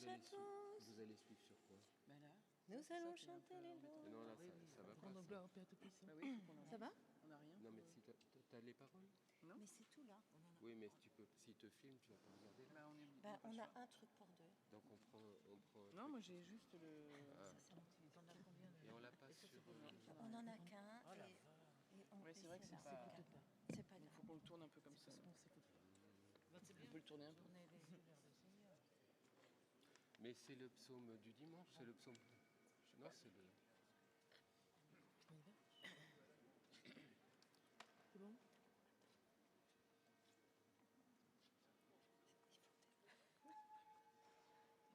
dimanche à tous. Vous allez suivre sur quoi? Bah là, Nous c'est allons ça qui est un chanter peu les embêtant. Non, là, Oui, ça va on pas. doit Ça. Bah oui, faut qu'on en Ça va? On n'a rien. Non, mais si t'as les paroles? Non. Mais c'est tout là. Oui, mais s'il te filme, tu vas pas regarder là. Bah, on est. Bah, pas on le a choix. un truc pour deux. Donc on prend un Non, truc. moi j'ai juste le. Ah. Ça, c'est On a combien de. Et on l'a pas sur. On en a qu'un et on Ouais, c'est vrai que c'est là. pas. C'est pas Il grave. faut qu'on le tourne un peu comme ça. On peut le tourner un peu. Mais c'est le psaume du dimanche, c'est le psaume. Non, c'est le. C'est bon?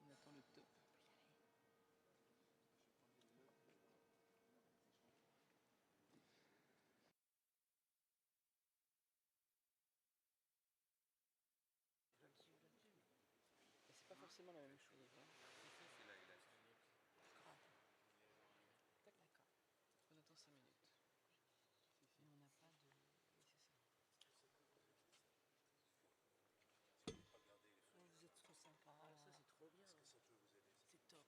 On attend le top. C'est pas forcément la même chose. C'est là, il a. D'accord. On attend 5 minutes. Et on n'a pas de. Oui, c'est ça. Vous êtes trop sympa. Ah, ça c'est trop bien. Est-ce que ça peut vous aider? C'est top.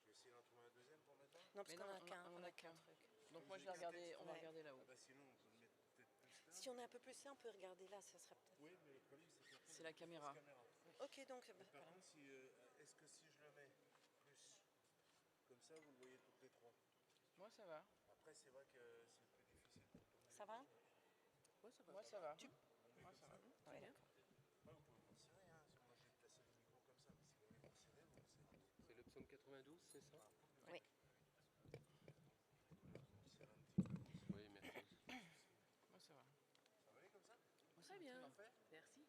Je vais essayer d'en trouver un deuxième pour maintenant. Non, parce Mais qu'on non, a qu'un. on a qu'un truc. Donc moi je vais regarder, on va regarder là-haut. Ah bah sinon on peut le mettre peut-être plus là. Si on est un peu plus là, on peut regarder là, ça sera peut-être. Oui, mais le problème c'est qu'après, C'est la caméra. Ok, donc. Mais par contre, est-ce que si je le mets plus comme ça, vous le voyez toutes les trois? Moi ça va. Après, c'est vrai que c'est plus difficile pour tourner. Ça va? Moi ça va. Moi ça va. Moi, ça va. Oui, d'accord. Ouais, vous pouvez m'en serrer, hein. Moi, je vais placer le micro comme ça, mais si vous voulez m'en serrer, vous m'en serrez. C'est le psaume 92, c'est ça? Oui. M'en serrer un petit peu. Oui, merci. Moi ça va. Ça va aller comme ça? Très bien. Parfait. Merci.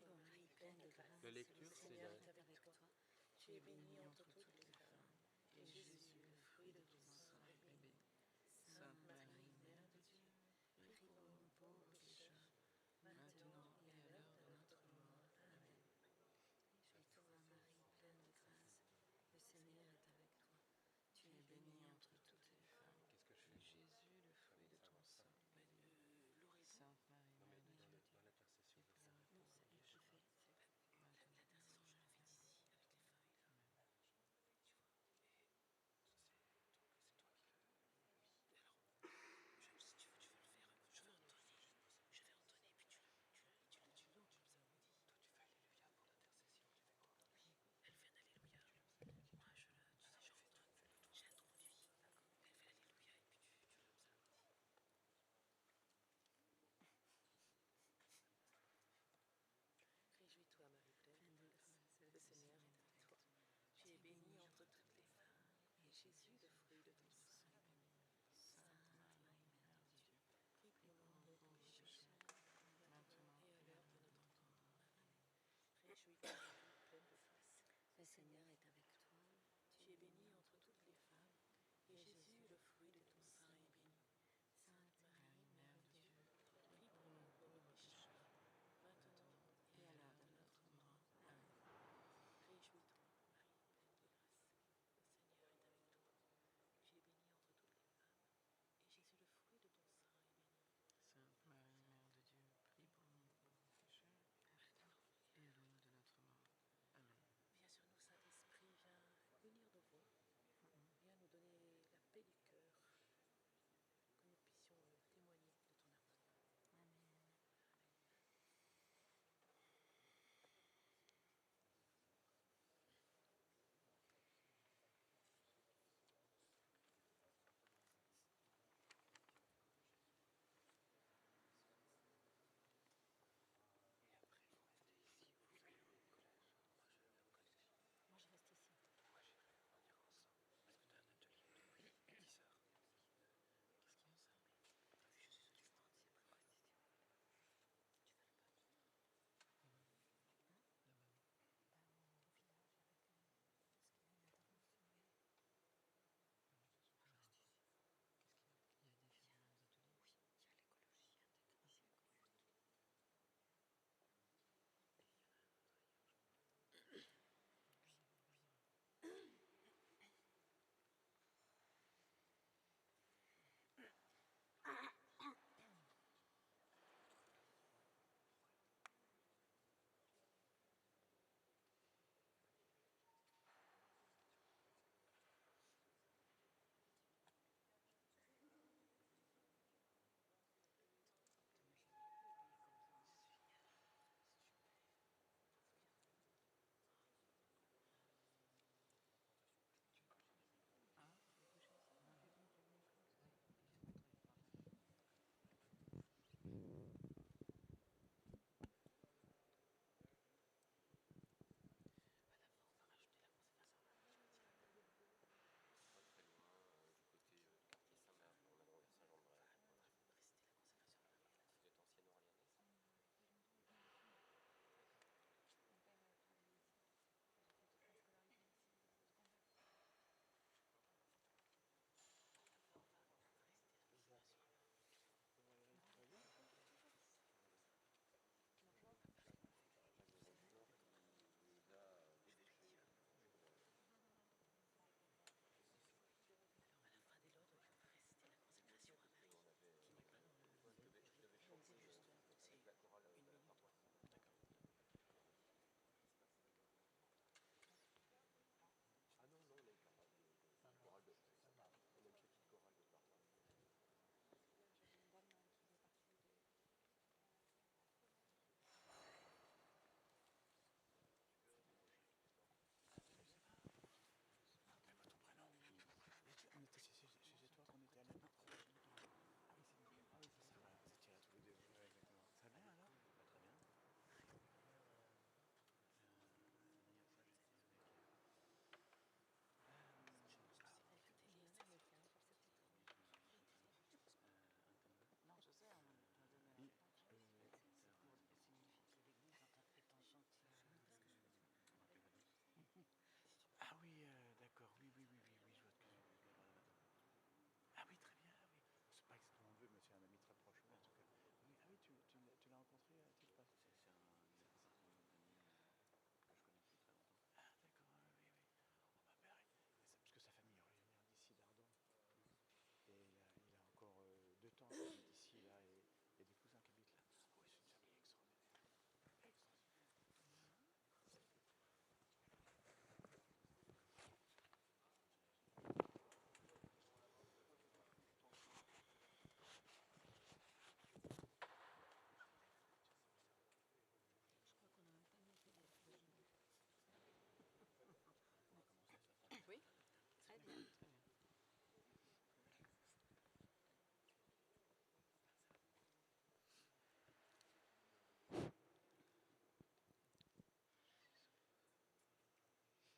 Ô Marie, pleine de grâce, La lecture, le c'est Seigneur la- est avec toi. Tu es bénie entre toutes les femmes, et Jésus, le fruit de ton sein, est béni. Sainte Marie, Mère de Dieu, prie pour nous pauvres pécheurs, maintenant et à l'heure de notre mort. Amen. Et toi, Marie, pleine de grâce, le Seigneur est avec toi. Tu es bénie entre toutes les femmes. Qu'est-ce que je fais? Jésus, le fruit de ton sein. Sainte Marie, Non, mais Mère de Dieu. dans l'intercession de ça. Non, c'est elle qui fait. L'intercession, je la fais d'ici, avec les feuilles. Là. Tu vois. Et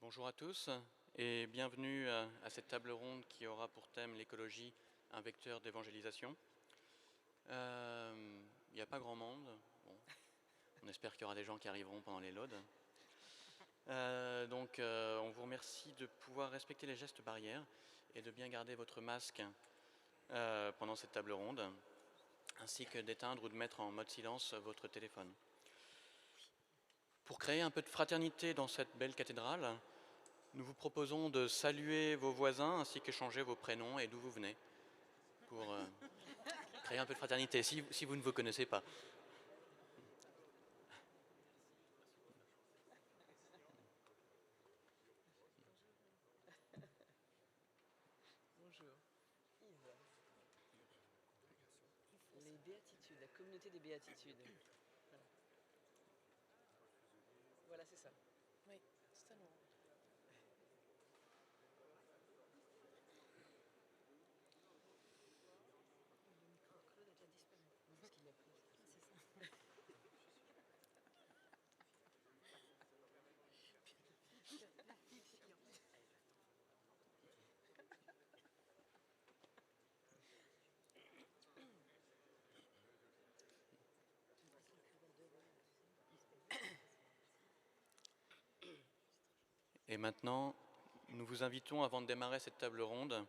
Bonjour à tous et bienvenue à cette table ronde qui aura pour thème l'écologie, un vecteur d'évangélisation. Il n'y a pas grand monde. Bon, on espère qu'il y aura des gens qui arriveront pendant les laudes. On vous remercie de pouvoir respecter les gestes barrières et de bien garder votre masque pendant cette table ronde, ainsi que d'éteindre ou de mettre en mode silence votre téléphone. Pour créer un peu de fraternité dans cette belle cathédrale, nous vous proposons de saluer vos voisins ainsi qu'échanger vos prénoms et d'où vous venez pour créer un peu de fraternité, si vous ne vous connaissez pas. Bonjour. Yves. Les béatitudes, la communauté des béatitudes. Voilà, c'est ça. Oui, c'est à nous. Le micro Claude a déjà disparu. Parce qu'il l'a pris. C'est ça. Et maintenant, nous vous invitons, avant de démarrer cette table ronde,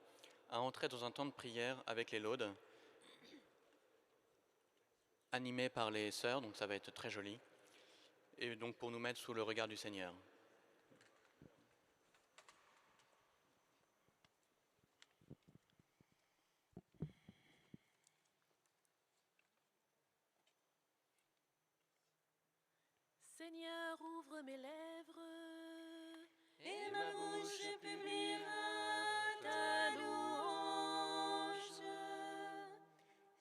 à entrer dans un temps de prière avec les laudes, animé par les sœurs, donc ça va être très joli, et donc pour nous mettre sous le regard du Seigneur. Seigneur, ouvre mes lèvres et ma bouche publiera ta louange.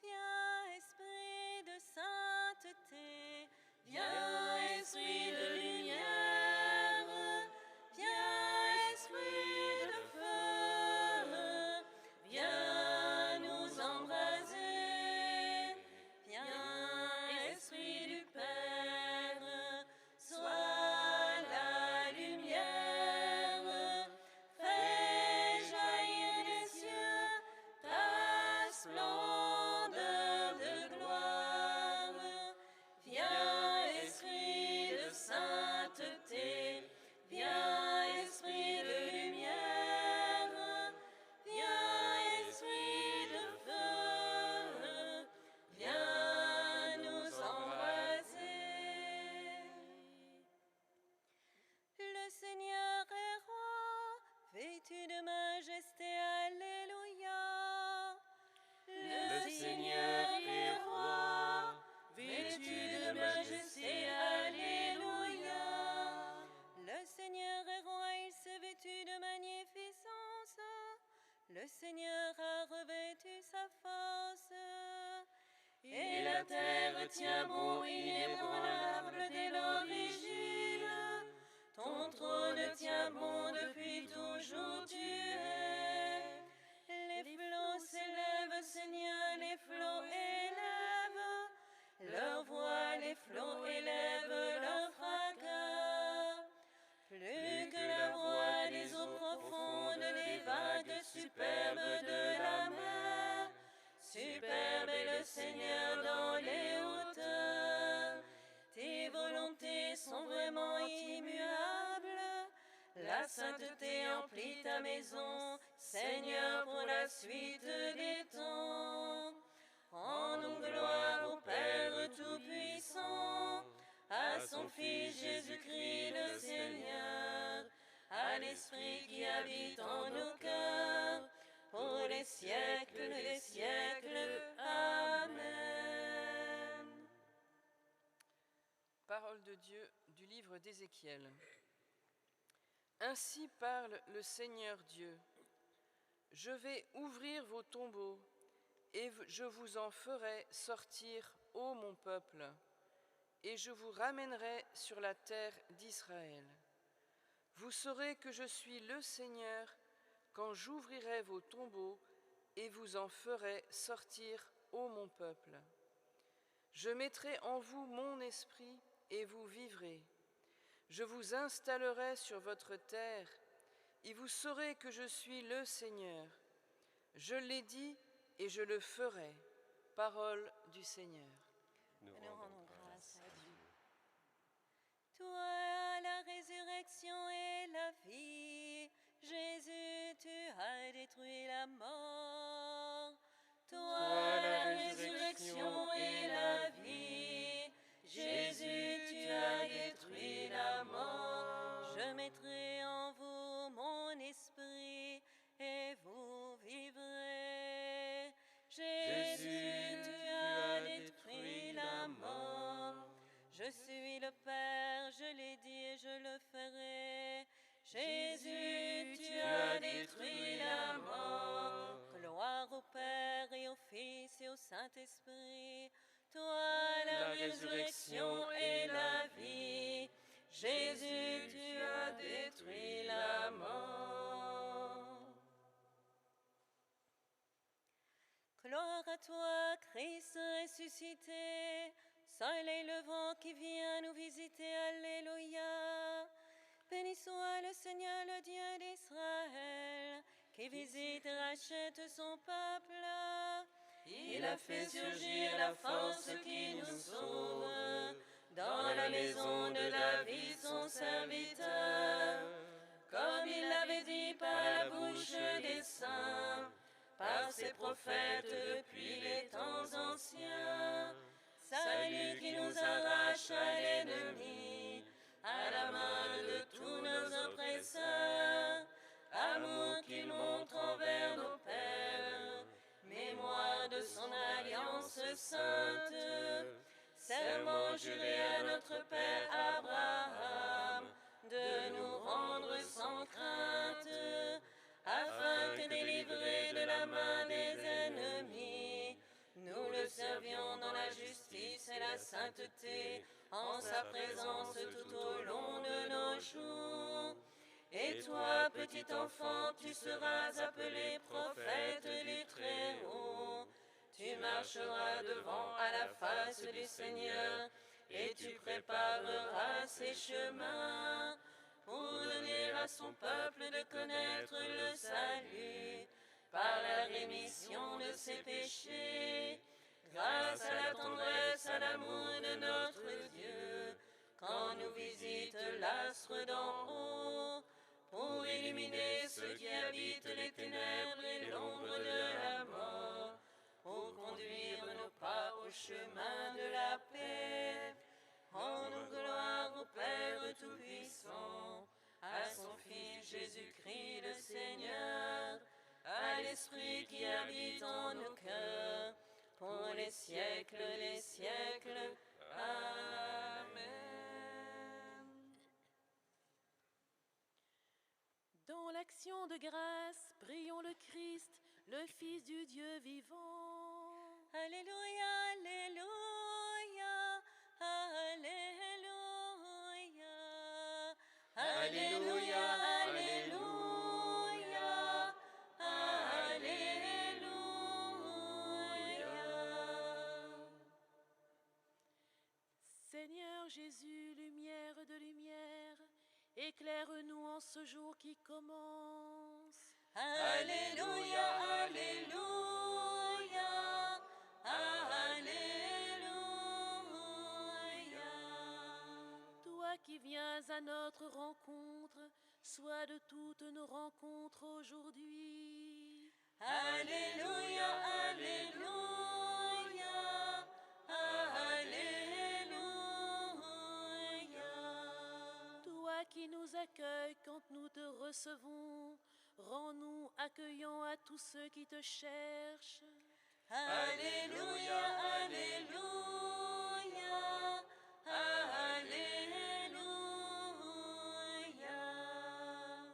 Viens, esprit de sainteté, viens, esprit de lumière, viens, esprit de feu, viens nous embraser, viens, esprit du Père, sois la lumière, fais jaillir des cieux ta splendeur de gloire. Viens, esprit de sainteté, viens, esprit de lumière, viens, esprit de feu, viens nous embraser. Le Seigneur est roi, vêtu de majesté, alléluia. Le Seigneur est roi, vêtu de majesté, alléluia. Le Seigneur est roi, il s'est vêtu de magnificence. Le Seigneur a revêtu sa force. Et la terre tient bon, inébranlable dès l'origine. Ton trône tient bon depuis toujours, tu es. Les flots s'élèvent, Seigneur, les flots élèvent leur voix, les flots élèvent leur fracas. Plus que la voix des eaux profondes, les vagues superbes de la mer. Superbe est le Seigneur dans les hauteurs. Tes volontés sont vraiment immuables. La sainteté emplit ta maison, Seigneur, pour la suite des temps. Rendons gloire au Père Tout-Puissant, à son Fils Jésus-Christ le Seigneur, à l'Esprit qui habite en nos cœurs, pour les siècles des siècles. Amen. Parole de Dieu du livre d'Ézéchiel. Ainsi parle le Seigneur Dieu. Je vais ouvrir vos tombeaux et je vous en ferai sortir, ô mon peuple, et je vous ramènerai sur la terre d'Israël. Vous saurez que je suis le Seigneur quand j'ouvrirai vos tombeaux et vous en ferai sortir, ô mon peuple. Je mettrai en vous mon esprit et vous vivrez. Je vous installerai sur votre terre, et vous saurez que je suis le Seigneur. Je l'ai dit et je le ferai. Parole du Seigneur. Nous Nous rendons rendons grâce grâce à Dieu. Toi, la résurrection et la vie, Jésus, tu as détruit la mort. Toi, la résurrection et la vie, Jésus, tu as détruit la mort. Je mettrai en vous mon esprit et vous vivrez. Jésus, tu as détruit la mort. Je suis le Père, je l'ai dit et je le ferai. Jésus, tu as détruit la mort. Gloire au Père et au Fils et au Saint-Esprit. Toi, la résurrection et la vie. Jésus, tu as détruit la mort. Gloire à toi, Christ ressuscité, soleil levant qui vient nous visiter, alléluia. Béni soit le Seigneur, le Dieu d'Israël, qui visite et rachète son peuple. Il a fait surgir la force qui nous sauve, dans la maison de David son serviteur, comme il l'avait dit par la bouche des saints, par ses prophètes depuis les temps anciens. Salut qui nous arrache à l'ennemi, à la main de tous nos oppresseurs. Amour qu'il montre envers nos pères, mémoire de son alliance sainte. Serment juré à notre père Abraham, de nous rendre sans crainte, afin que délivrés de la main des ennemis, nous le servions dans la justice et la sainteté, en sa présence tout au long de nos jours. Et toi, petit enfant, tu seras appelé prophète du Très-Haut. Tu marcheras devant à la face du Seigneur, et tu prépareras ses chemins, pour donner à son peuple de connaître le salut, par la rémission de ses péchés, grâce à la tendresse, à l'amour de notre Dieu, quand nous visite l'astre d'en haut, pour illuminer ceux qui habitent les ténèbres et l'ombre de la mort, pour conduire nos pas au chemin de la paix. Rendons gloire au Père Tout-Puissant, à son Fils Jésus-Christ le Seigneur, à l'Esprit qui habite en nos cœurs, pour les siècles des siècles. Amen. Dans l'action de grâce, prions le Christ, le Fils du Dieu vivant. Alléluia, Alléluia, Alléluia, Alléluia, Alléluia, Alléluia. Seigneur Jésus, lumière de lumière, éclaire-nous en ce jour qui commence. Alléluia, Alléluia, Alléluia. Toi qui viens à notre rencontre, sois de toutes nos rencontres aujourd'hui. Alléluia, Alléluia, Alléluia. Toi qui nous accueilles quand nous te recevons, rends-nous accueillants à tous ceux qui te cherchent. Alléluia, Alléluia, Alléluia.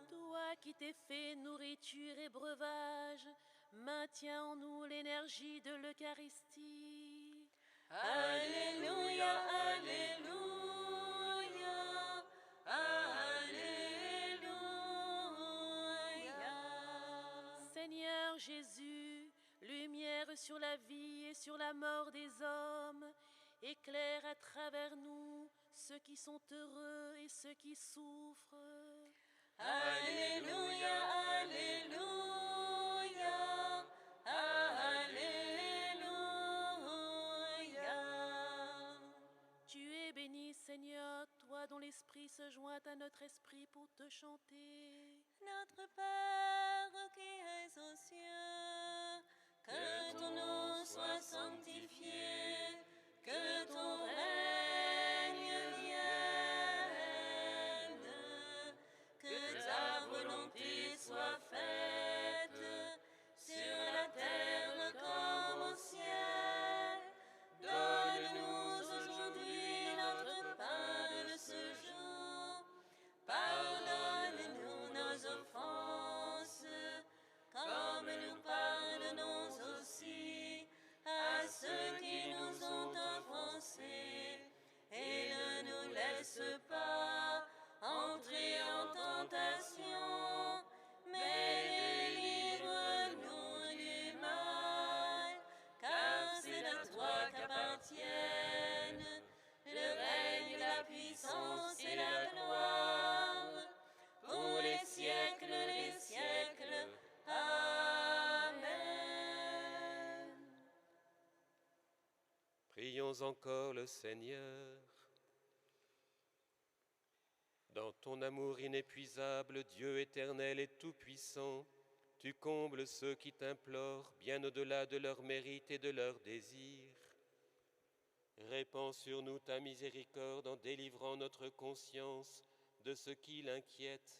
Toi qui t'es fait nourriture et breuvage, maintiens en nous l'énergie de l'Eucharistie. Alléluia, Alléluia, Alléluia. Seigneur Jésus, lumière sur la vie et sur la mort des hommes, Éclaire à travers nous ceux qui sont heureux et ceux qui souffrent. Alléluia, Alléluia, Alléluia. Tu es béni, Seigneur, toi dont l'Esprit se joint à notre esprit pour te chanter. Notre Père qui es aux cieux, que ton nom soit sanctifié, que ton règne vienne, que ta volonté soit faite sur la terre comme au ciel. Donne-nous aujourd'hui notre pain de ce jour. Pardonne-nous nos offenses, comme nous pardonnons aussi à ceux qui nous ont offensés. Et ne nous laisse pas entrer en tentation, mais délivre-nous du mal, car c'est à toi qu'appartiennent le règne, la puissance et la gloire, pour les siècles des siècles. Amen. Prions encore le Seigneur. Dans ton amour inépuisable, Dieu éternel et tout-puissant, tu combles ceux qui t'implorent bien au-delà de leurs mérites et de leurs désirs. Répands sur nous ta miséricorde en délivrant notre conscience de ce qui l'inquiète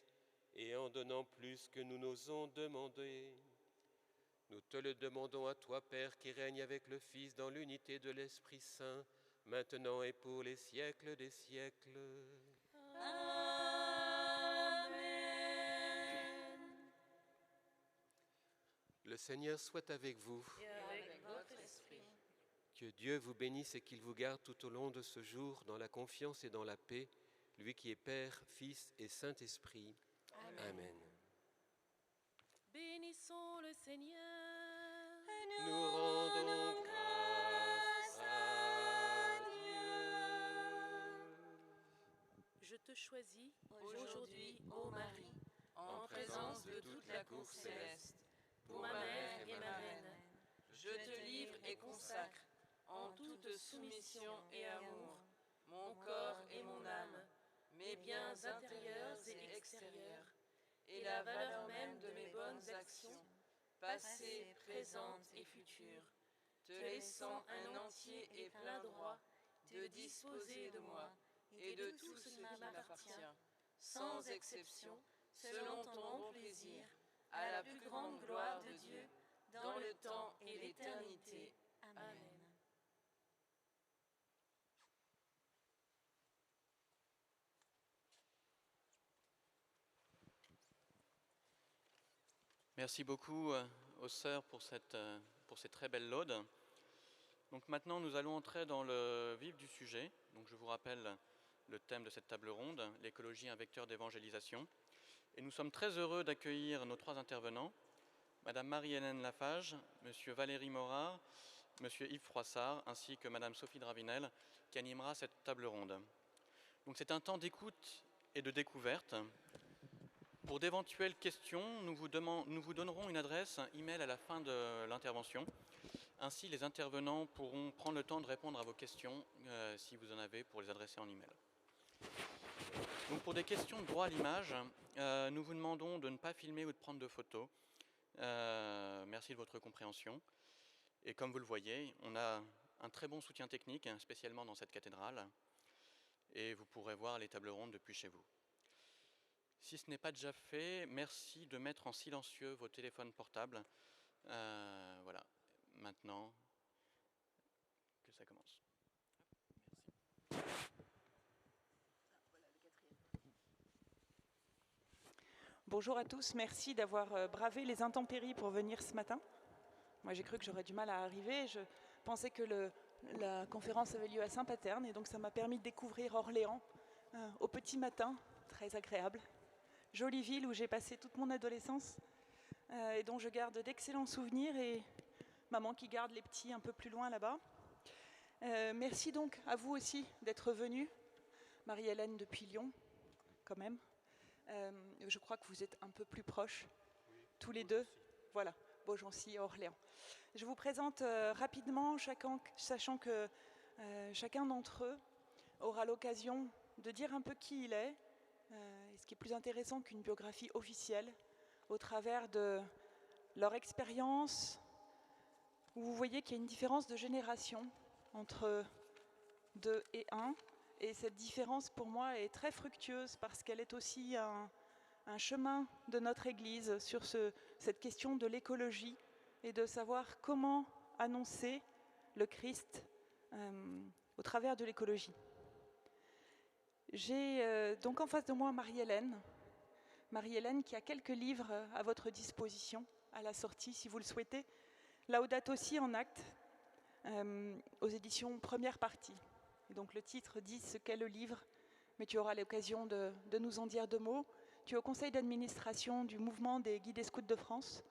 et en donnant plus que nous n'osons demander. Nous te le demandons à toi, Père, qui règne avec le Fils dans l'unité de l'Esprit Saint, maintenant et pour les siècles des siècles. Amen. Le Seigneur soit avec vous. Et avec votre esprit. Que Dieu vous bénisse et qu'il vous garde tout au long de ce jour dans la confiance et dans la paix, lui qui est Père, Fils et Saint-Esprit. Amen. Bénissons le Seigneur. Nous rendons grâce à Dieu. Je te choisis aujourd'hui, ô Marie, En présence de toute la cour céleste, pour ma mère et ma reine, je te livre et consacre, en toute soumission et amour, mon corps et mon âme, mes biens intérieurs et extérieurs, et la valeur même de mes bonnes actions, passées, présentes et futures, te laissant un entier et plein droit de disposer de moi et de tout ce qui m'appartient, sans exception, selon ton bon plaisir, à la plus grande gloire de Dieu, dans le temps et l'éternité. Amen. Merci beaucoup aux sœurs pour ces très belles laudes. Donc maintenant, nous allons entrer dans le vif du sujet. Donc je vous rappelle le thème de cette table ronde, l'écologie, un vecteur d'évangélisation. Et nous sommes très heureux d'accueillir nos trois intervenants, Madame Marie-Hélène Lafage, Monsieur Valérie Morard, Monsieur Yves Froissart, ainsi que Madame Sophie Dravinel, qui animera cette table ronde. Donc c'est un temps d'écoute et de découverte. Pour d'éventuelles questions, nous vous donnerons une adresse email à la fin de l'intervention. Ainsi, les intervenants pourront prendre le temps de répondre à vos questions, si vous en avez, pour les adresser en email. Donc, pour des questions de droit à l'image, nous vous demandons de ne pas filmer ou de prendre de photos. Merci de votre compréhension. Et comme vous le voyez, on a un très bon soutien technique, spécialement dans cette cathédrale. Et vous pourrez voir les tables rondes depuis chez vous. Si ce n'est pas déjà fait, merci de mettre en silencieux vos téléphones portables. Voilà, maintenant que ça commence. Merci. Bonjour à tous, merci d'avoir bravé les intempéries pour venir ce matin. Moi j'ai cru que j'aurais du mal à arriver, je pensais que la conférence avait lieu à Saint-Paterne et donc ça m'a permis de découvrir Orléans au petit matin, très agréable. Jolie ville où j'ai passé toute mon adolescence et dont je garde d'excellents souvenirs, et maman qui garde les petits un peu plus loin là-bas. Merci donc à vous aussi d'être venus. Marie-Hélène depuis Lyon, quand même. Je crois que vous êtes un peu plus proches, tous les deux. Voilà, Beaugency et Orléans. Je vous présente rapidement, sachant que chacun d'entre eux aura l'occasion de dire un peu qui il est, ce qui est plus intéressant qu'une biographie officielle, au travers de leur expérience, où vous voyez qu'il y a une différence de génération entre 2 et 1, et cette différence pour moi est très fructueuse parce qu'elle est aussi un chemin de notre Église sur cette question de l'écologie et de savoir comment annoncer le Christ au travers de l'écologie. J'ai donc en face de moi Marie-Hélène qui a quelques livres à votre disposition à la sortie si vous le souhaitez. Laudato Si en acte aux éditions Première Partie. Et donc le titre dit ce qu'est le livre, mais tu auras l'occasion de nous en dire 2 mots. Tu es au conseil d'administration du mouvement des guides scouts de France,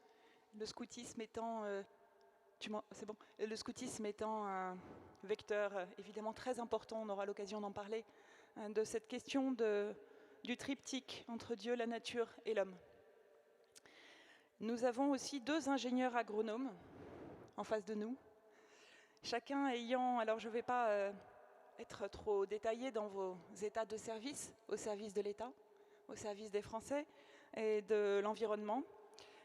le scoutisme étant, le scoutisme étant un vecteur évidemment très important, on aura l'occasion d'en parler, de cette question du triptyque entre Dieu, la nature et l'homme. Nous avons aussi 2 ingénieurs agronomes en face de nous, chacun ayant, alors je ne vais pas être trop détaillé dans vos états de service, au service de l'État, au service des Français et de l'environnement.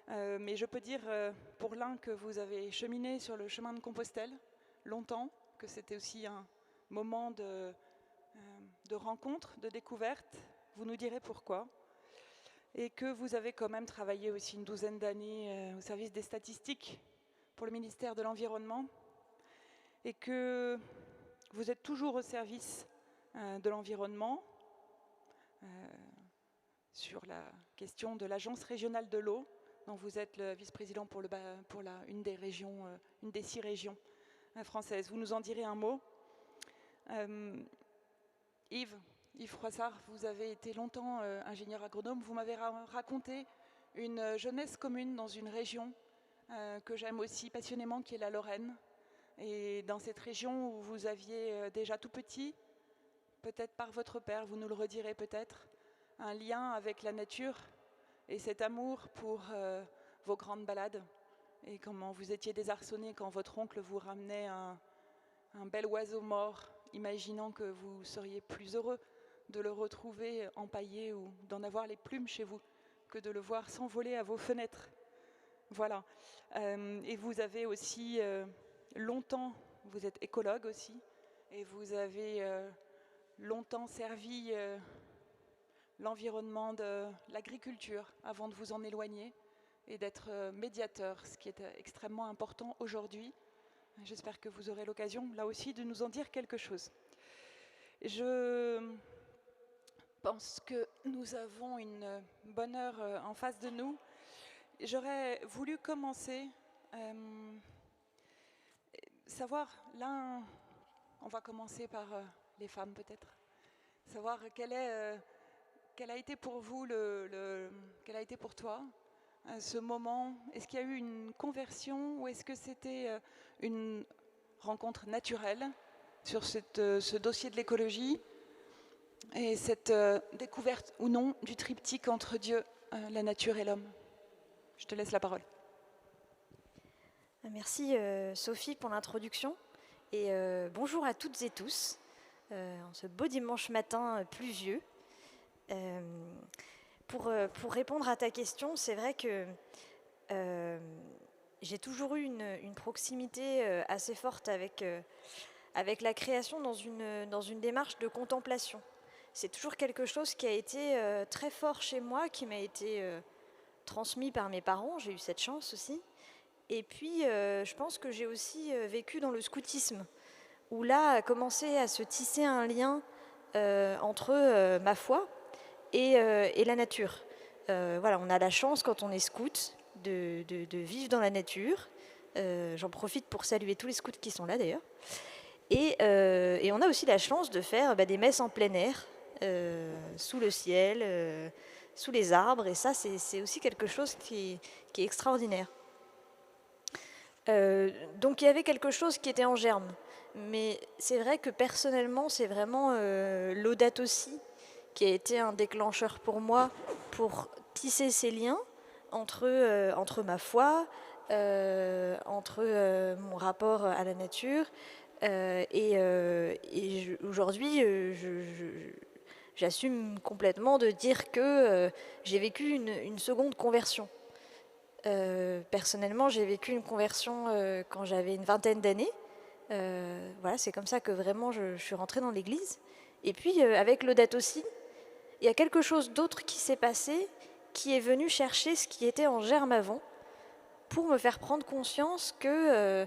Mais je peux dire pour l'un que vous avez cheminé sur le chemin de Compostelle longtemps, que c'était aussi un moment de rencontre, de découverte, vous nous direz pourquoi, et que vous avez quand même travaillé aussi une 12aine d'années au service des statistiques pour le ministère de l'Environnement, et que vous êtes toujours au service de l'environnement, sur la question de l'Agence régionale de l'eau, dont vous êtes le vice-président pour une des 6 régions françaises. Vous nous en direz un mot. Yves Froissart, vous avez été longtemps ingénieur agronome. Vous m'avez raconté une jeunesse commune dans une région que j'aime aussi passionnément, qui est la Lorraine. Et dans cette région où vous aviez déjà tout petit, peut-être par votre père, vous nous le redirez peut-être, un lien avec la nature et cet amour pour vos grandes balades, et comment vous étiez désarçonné quand votre oncle vous ramenait un bel oiseau mort, imaginant que vous seriez plus heureux de le retrouver empaillé ou d'en avoir les plumes chez vous que de le voir s'envoler à vos fenêtres. Voilà. Et vous avez aussi longtemps, vous êtes écologue aussi, et vous avez longtemps servi l'environnement de l'agriculture avant de vous en éloigner et d'être médiateur, ce qui est extrêmement important aujourd'hui. J'espère que vous aurez l'occasion, là aussi, de nous en dire quelque chose. Je pense que nous avons une bonne heure en face de nous. J'aurais voulu commencer, savoir, on va commencer par les femmes peut-être, savoir quel a été pour vous, quel a été pour toi ce moment. Est-ce qu'il y a eu une conversion ou est-ce que c'était une rencontre naturelle sur ce dossier de l'écologie et cette découverte ou non du triptyque entre Dieu, la nature et l'homme? Je te laisse la parole. Merci Sophie pour l'introduction et bonjour à toutes et tous en ce beau dimanche matin pluvieux. Pour répondre à ta question, c'est vrai que j'ai toujours eu une proximité assez forte avec la création dans une démarche de contemplation. C'est toujours quelque chose qui a été très fort chez moi, qui m'a été transmis par mes parents. J'ai eu cette chance aussi. Et puis, je pense que j'ai aussi vécu dans le scoutisme, où là a commencé à se tisser un lien entre ma foi et la nature. Voilà, on a la chance quand on est scout de vivre dans la nature. J'en profite pour saluer tous les scouts qui sont là d'ailleurs. Et on a aussi la chance de faire des messes en plein air, sous le ciel, sous les arbres. Et ça, c'est aussi quelque chose qui est extraordinaire. Donc il y avait quelque chose qui était en germe. mais c'est vrai que personnellement, c'est vraiment Laudato Si qui a été un déclencheur pour moi pour tisser ces liens entre ma foi, entre mon rapport à la nature. Aujourd'hui, j'assume complètement de dire que j'ai vécu une seconde conversion. Personnellement, j'ai vécu une conversion quand j'avais une vingtaine d'années. Voilà, c'est comme ça que vraiment je suis rentrée dans l'église. Et puis, avec Laudato Si, il y a quelque chose d'autre qui s'est passé, qui est venu chercher ce qui était en germe avant, pour me faire prendre conscience que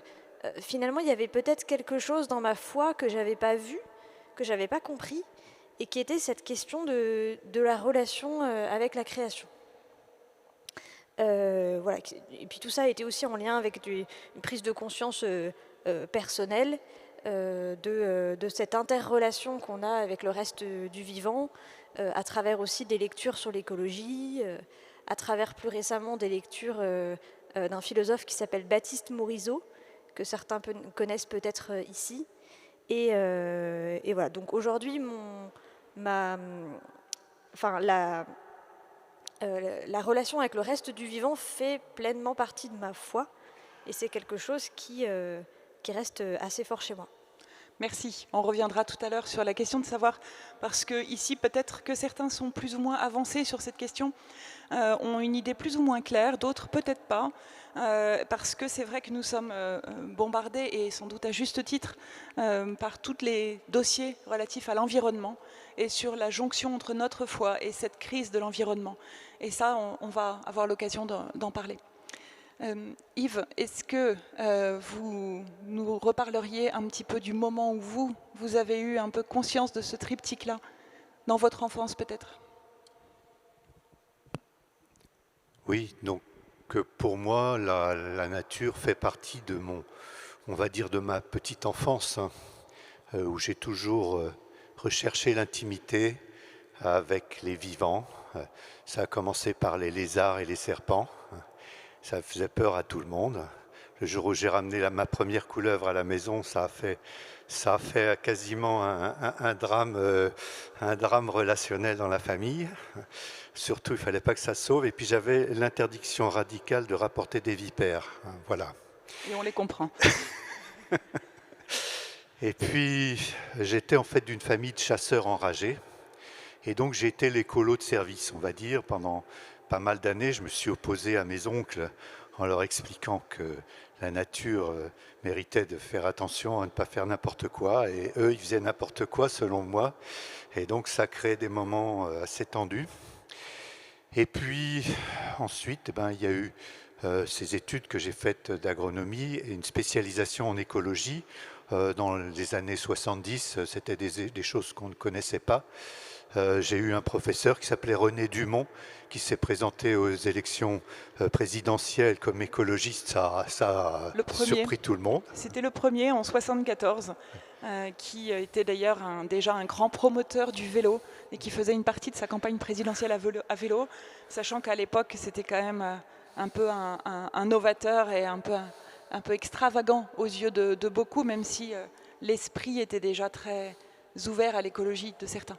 finalement, il y avait peut-être quelque chose dans ma foi que j'avais pas vu, que j'avais pas compris, et qui était cette question de la relation avec la création. Voilà. Et puis tout ça a été aussi en lien avec une prise de conscience personnelle de cette interrelation qu'on a avec le reste du vivant, à travers aussi des lectures sur l'écologie, à travers plus récemment des lectures d'un philosophe qui s'appelle Baptiste Morisot, que certains connaissent peut-être ici. Et voilà, donc aujourd'hui, la relation avec le reste du vivant fait pleinement partie de ma foi, et c'est quelque chose qui reste assez fort chez moi. Merci. On reviendra tout à l'heure sur la question de savoir, parce que ici, peut-être que certains sont plus ou moins avancés sur cette question, ont une idée plus ou moins claire, d'autres peut-être pas, parce que c'est vrai que nous sommes bombardés, et sans doute à juste titre, par tous les dossiers relatifs à l'environnement et sur la jonction entre notre foi et cette crise de l'environnement. Et ça, on va avoir l'occasion d'en parler. Yves, est-ce que vous nous reparleriez un petit peu du moment où vous avez eu un peu conscience de ce triptyque-là, dans votre enfance peut-être? Oui, donc pour moi, la nature fait partie de on va dire de ma petite enfance, hein, où j'ai toujours recherché l'intimité avec les vivants. Ça a commencé par les lézards et les serpents. Ça faisait peur à tout le monde. Le jour où j'ai ramené ma première couleuvre à la maison, ça a fait quasiment un drame relationnel dans la famille. Surtout, il ne fallait pas que ça sauve. Et puis, j'avais l'interdiction radicale de rapporter des vipères. Voilà. Et on les comprend. Et puis, j'étais en fait d'une famille de chasseurs enragés. Et donc, j'ai été l'écolo de service, on va dire, pendant pas mal d'années. Je me suis opposé à mes oncles en leur expliquant que la nature méritait de faire attention à ne pas faire n'importe quoi. Et eux, ils faisaient n'importe quoi, selon moi. Et donc, ça créait des moments assez tendus. Et puis, ensuite, il y a eu ces études que j'ai faites d'agronomie et une spécialisation en écologie. Dans les années 70, c'était des choses qu'on ne connaissait pas. J'ai eu un professeur qui s'appelait René Dumont, qui s'est présenté aux élections présidentielles comme écologiste. Ça a surpris tout le monde. C'était le premier en 74, qui était d'ailleurs déjà un grand promoteur du vélo et qui faisait une partie de sa campagne présidentielle à vélo, sachant qu'à l'époque, c'était quand même un peu un novateur et un peu extravagant aux yeux de beaucoup, même si l'esprit était déjà très ouvert à l'écologie de certains.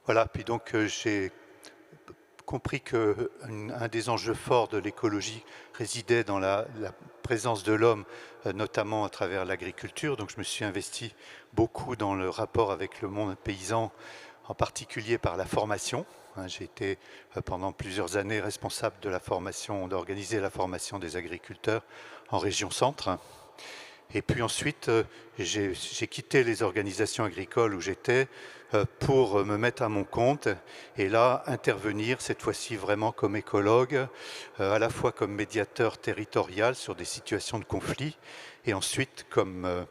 Voilà, puis donc j'ai compris qu'un des enjeux forts de l'écologie résidait dans la présence de l'homme, notamment à travers l'agriculture. Donc je me suis investi beaucoup dans le rapport avec le monde paysan, en particulier par la formation. J'ai été pendant plusieurs années responsable de la formation, d'organiser la formation des agriculteurs en région centre. Et puis ensuite, j'ai quitté les organisations agricoles où j'étais pour me mettre à mon compte et là intervenir cette fois-ci vraiment comme écologue, à la fois comme médiateur territorial sur des situations de conflit et ensuite comme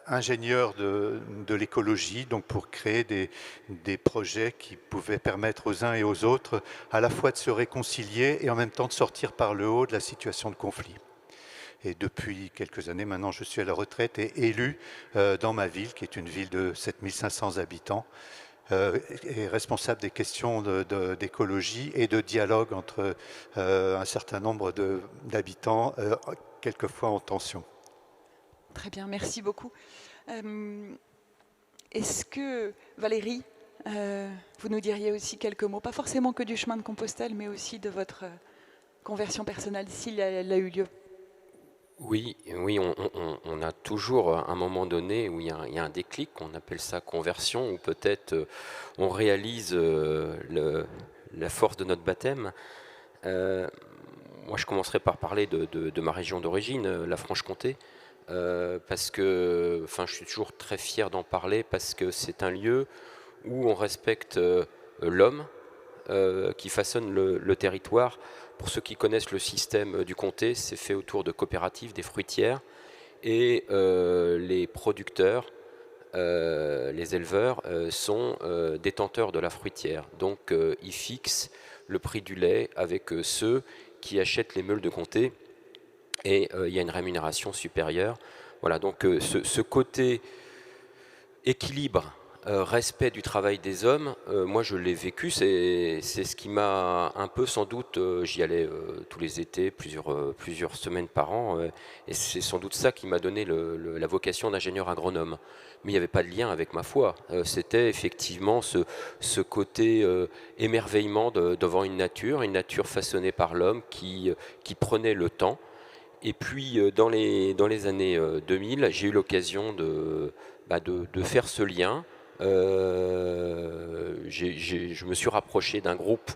ingénieur de l'écologie, donc pour créer des projets qui pouvaient permettre aux uns et aux autres à la fois de se réconcilier et en même temps de sortir par le haut de la situation de conflit. Et depuis quelques années maintenant, je suis à la retraite et élu dans ma ville, qui est une ville de 7500 habitants, et responsable des questions d'écologie et de dialogue entre un certain nombre d'habitants, quelquefois en tension. Très bien, merci beaucoup. Est-ce que, Valérie, vous nous diriez aussi quelques mots, pas forcément que du chemin de Compostelle, mais aussi de votre conversion personnelle, s'il a eu lieu? Oui, on a toujours un moment donné où il y a un déclic, on appelle ça conversion, ou peut-être on réalise la force de notre baptême. Moi, je commencerai par parler de ma région d'origine, la Franche-Comté, parce que, je suis toujours très fier d'en parler, parce que c'est un lieu où on respecte l'homme qui façonne le territoire. Pour ceux qui connaissent le système du comté, c'est fait autour de coopératives, des fruitières, et les producteurs, les éleveurs, sont détenteurs de la fruitière. Donc ils fixent le prix du lait avec ceux qui achètent les meules de comté, et il y a une rémunération supérieure. Voilà, donc ce côté équilibre, respect du travail des hommes, moi je l'ai vécu, c'est ce qui m'a un peu, sans doute, j'y allais tous les étés, plusieurs semaines par an, et c'est sans doute ça qui m'a donné la vocation d'ingénieur agronome. Mais il n'y avait pas de lien avec ma foi, c'était effectivement ce côté émerveillement devant une nature façonnée par l'homme qui prenait le temps. Et puis dans les années 2000, j'ai eu l'occasion de faire ce lien. Je me suis rapproché d'un groupe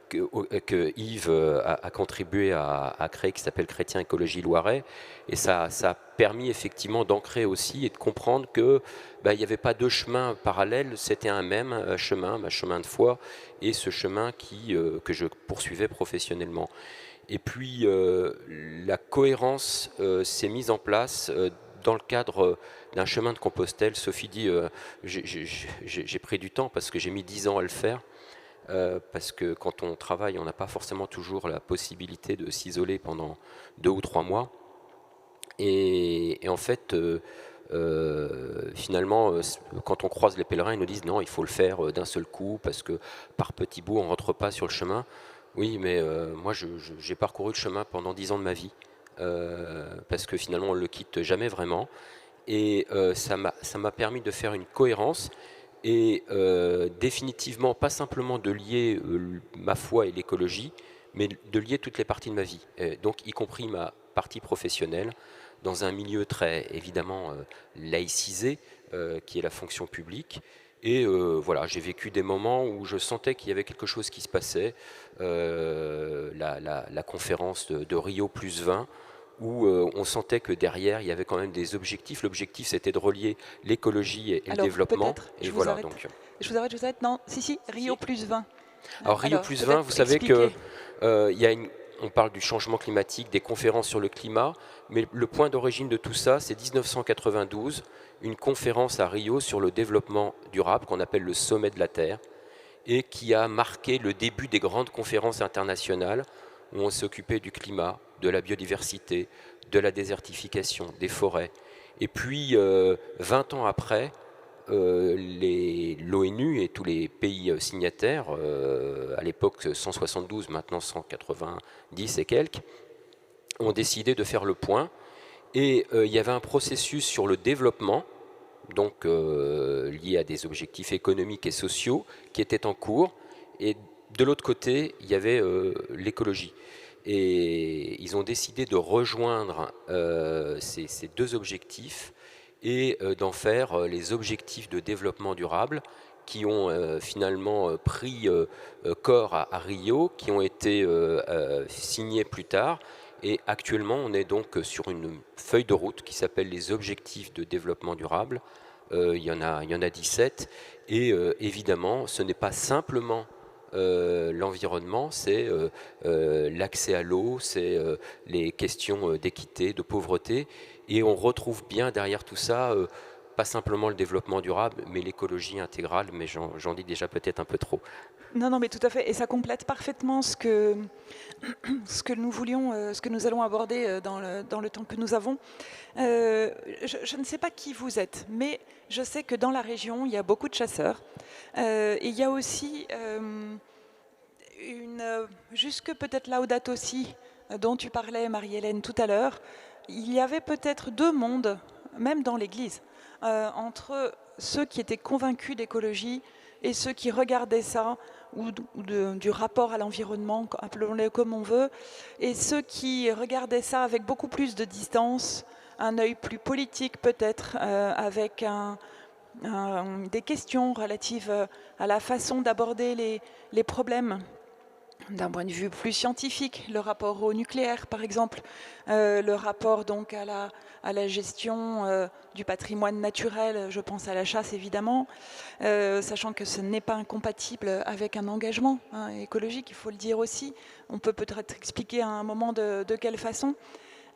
que Yves a contribué à créer, qui s'appelle Chrétien Écologie Loiret, et ça a permis effectivement d'ancrer aussi et de comprendre que il n'y avait pas deux chemins parallèles, c'était un même chemin, ma chemin de foi, et ce chemin que je poursuivais professionnellement. Et puis la cohérence s'est mise en place dans le cadre d'un chemin de Compostelle. Sophie dit, j'ai pris du temps parce que j'ai mis 10 ans à le faire, parce que quand on travaille, on n'a pas forcément toujours la possibilité de s'isoler pendant 2 ou 3 mois. Et en fait, finalement, quand on croise les pèlerins, ils nous disent non, il faut le faire d'un seul coup, parce que par petits bouts, on ne rentre pas sur le chemin. Oui, mais moi, j'ai parcouru le chemin pendant 10 ans de ma vie, parce que finalement, on ne le quitte jamais vraiment. Et ça m'a permis de faire une cohérence, et définitivement, pas simplement de lier ma foi et l'écologie, mais de lier toutes les parties de ma vie, donc y compris ma partie professionnelle, dans un milieu très, évidemment, laïcisé, qui est la fonction publique. Et voilà, j'ai vécu des moments où je sentais qu'il y avait quelque chose qui se passait, la conférence de Rio plus 20, où on sentait que derrière, il y avait quand même des objectifs. L'objectif, c'était de relier l'écologie et le développement. Et voilà, donc. Je vous arrête, non, si, Rio plus 20. Alors Rio plus 20, vous savez que on parle du changement climatique, des conférences sur le climat, mais le point d'origine de tout ça, c'est 1992, une conférence à Rio sur le développement durable, qu'on appelle le sommet de la Terre, et qui a marqué le début des grandes conférences internationales, où on s'occupait du climat, de la biodiversité, de la désertification, des forêts. Et puis, 20 ans après, l'ONU et tous les pays signataires, à l'époque 172, maintenant 190 et quelques, ont décidé de faire le point. Et il y avait un processus sur le développement, donc lié à des objectifs économiques et sociaux, qui était en cours. Et de l'autre côté, il y avait l'écologie. Et ils ont décidé de rejoindre ces deux objectifs et d'en faire les objectifs de développement durable, qui ont finalement pris corps à Rio, qui ont été signés plus tard. Et actuellement, on est donc sur une feuille de route qui s'appelle les objectifs de développement durable. Il y en a 17. Et évidemment, ce n'est pas simplement l'environnement, c'est l'accès à l'eau, c'est les questions d'équité, de pauvreté. Et on retrouve bien derrière tout ça, pas simplement le développement durable, mais l'écologie intégrale, mais j'en dis déjà peut-être un peu trop. Non, mais tout à fait, et ça complète parfaitement ce que nous voulions, ce que nous allons aborder dans le temps que nous avons. Je ne sais pas qui vous êtes, mais je sais que dans la région, il y a beaucoup de chasseurs. Et il y a aussi jusque peut-être Laudato aussi, dont tu parlais, Marie-Hélène, tout à l'heure. Il y avait peut-être deux mondes même dans l'Église, entre ceux qui étaient convaincus d'écologie et ceux qui regardaient ça, du rapport à l'environnement, appelons-le comme on veut, et ceux qui regardaient ça avec beaucoup plus de distance, un œil plus politique peut-être, avec des questions relatives à la façon d'aborder les problèmes d'un point de vue plus scientifique, le rapport au nucléaire par exemple, le rapport donc à la gestion du patrimoine naturel, je pense à la chasse évidemment, sachant que ce n'est pas incompatible avec un engagement écologique, il faut le dire aussi. On peut peut-être expliquer à un moment de quelle façon.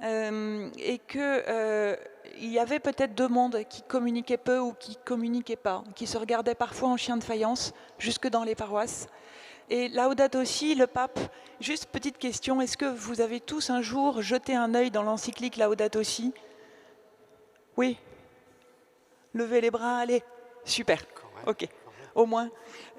Et qu'il y avait peut-être deux mondes qui communiquaient peu ou qui communiquaient pas, qui se regardaient parfois en chien de faïence, jusque dans les paroisses. Et Laudato Si, le pape, juste petite question, est-ce que vous avez tous un jour jeté un œil dans l'encyclique Laudato Si? Oui. Levez les bras, allez. Super, ok, au moins.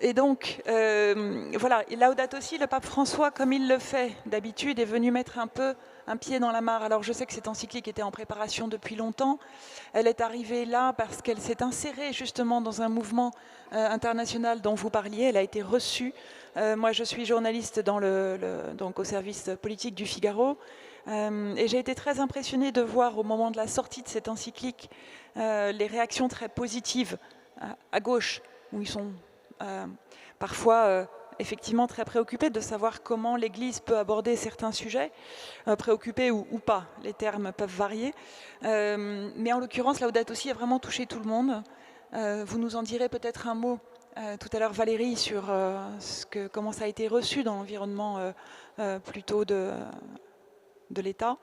Et donc, voilà, Laudato Si, le pape François, comme il le fait d'habitude, est venu mettre un pied dans la mare. Alors je sais que cette encyclique était en préparation depuis longtemps. Elle est arrivée là parce qu'elle s'est insérée justement dans un mouvement international dont vous parliez. Elle a été reçue. Moi, je suis journaliste donc au service politique du Figaro. Et j'ai été très impressionnée de voir au moment de la sortie de cette encyclique les réactions très positives à gauche, où ils sont parfois effectivement très préoccupés de savoir comment l'Église peut aborder certains sujets, préoccupés ou pas, les termes peuvent varier. Mais en l'occurrence, Laudato Si a vraiment touché tout le monde. Vous nous en direz peut-être un mot tout à l'heure, Valérie, sur comment ça a été reçu dans l'environnement plutôt de l'État.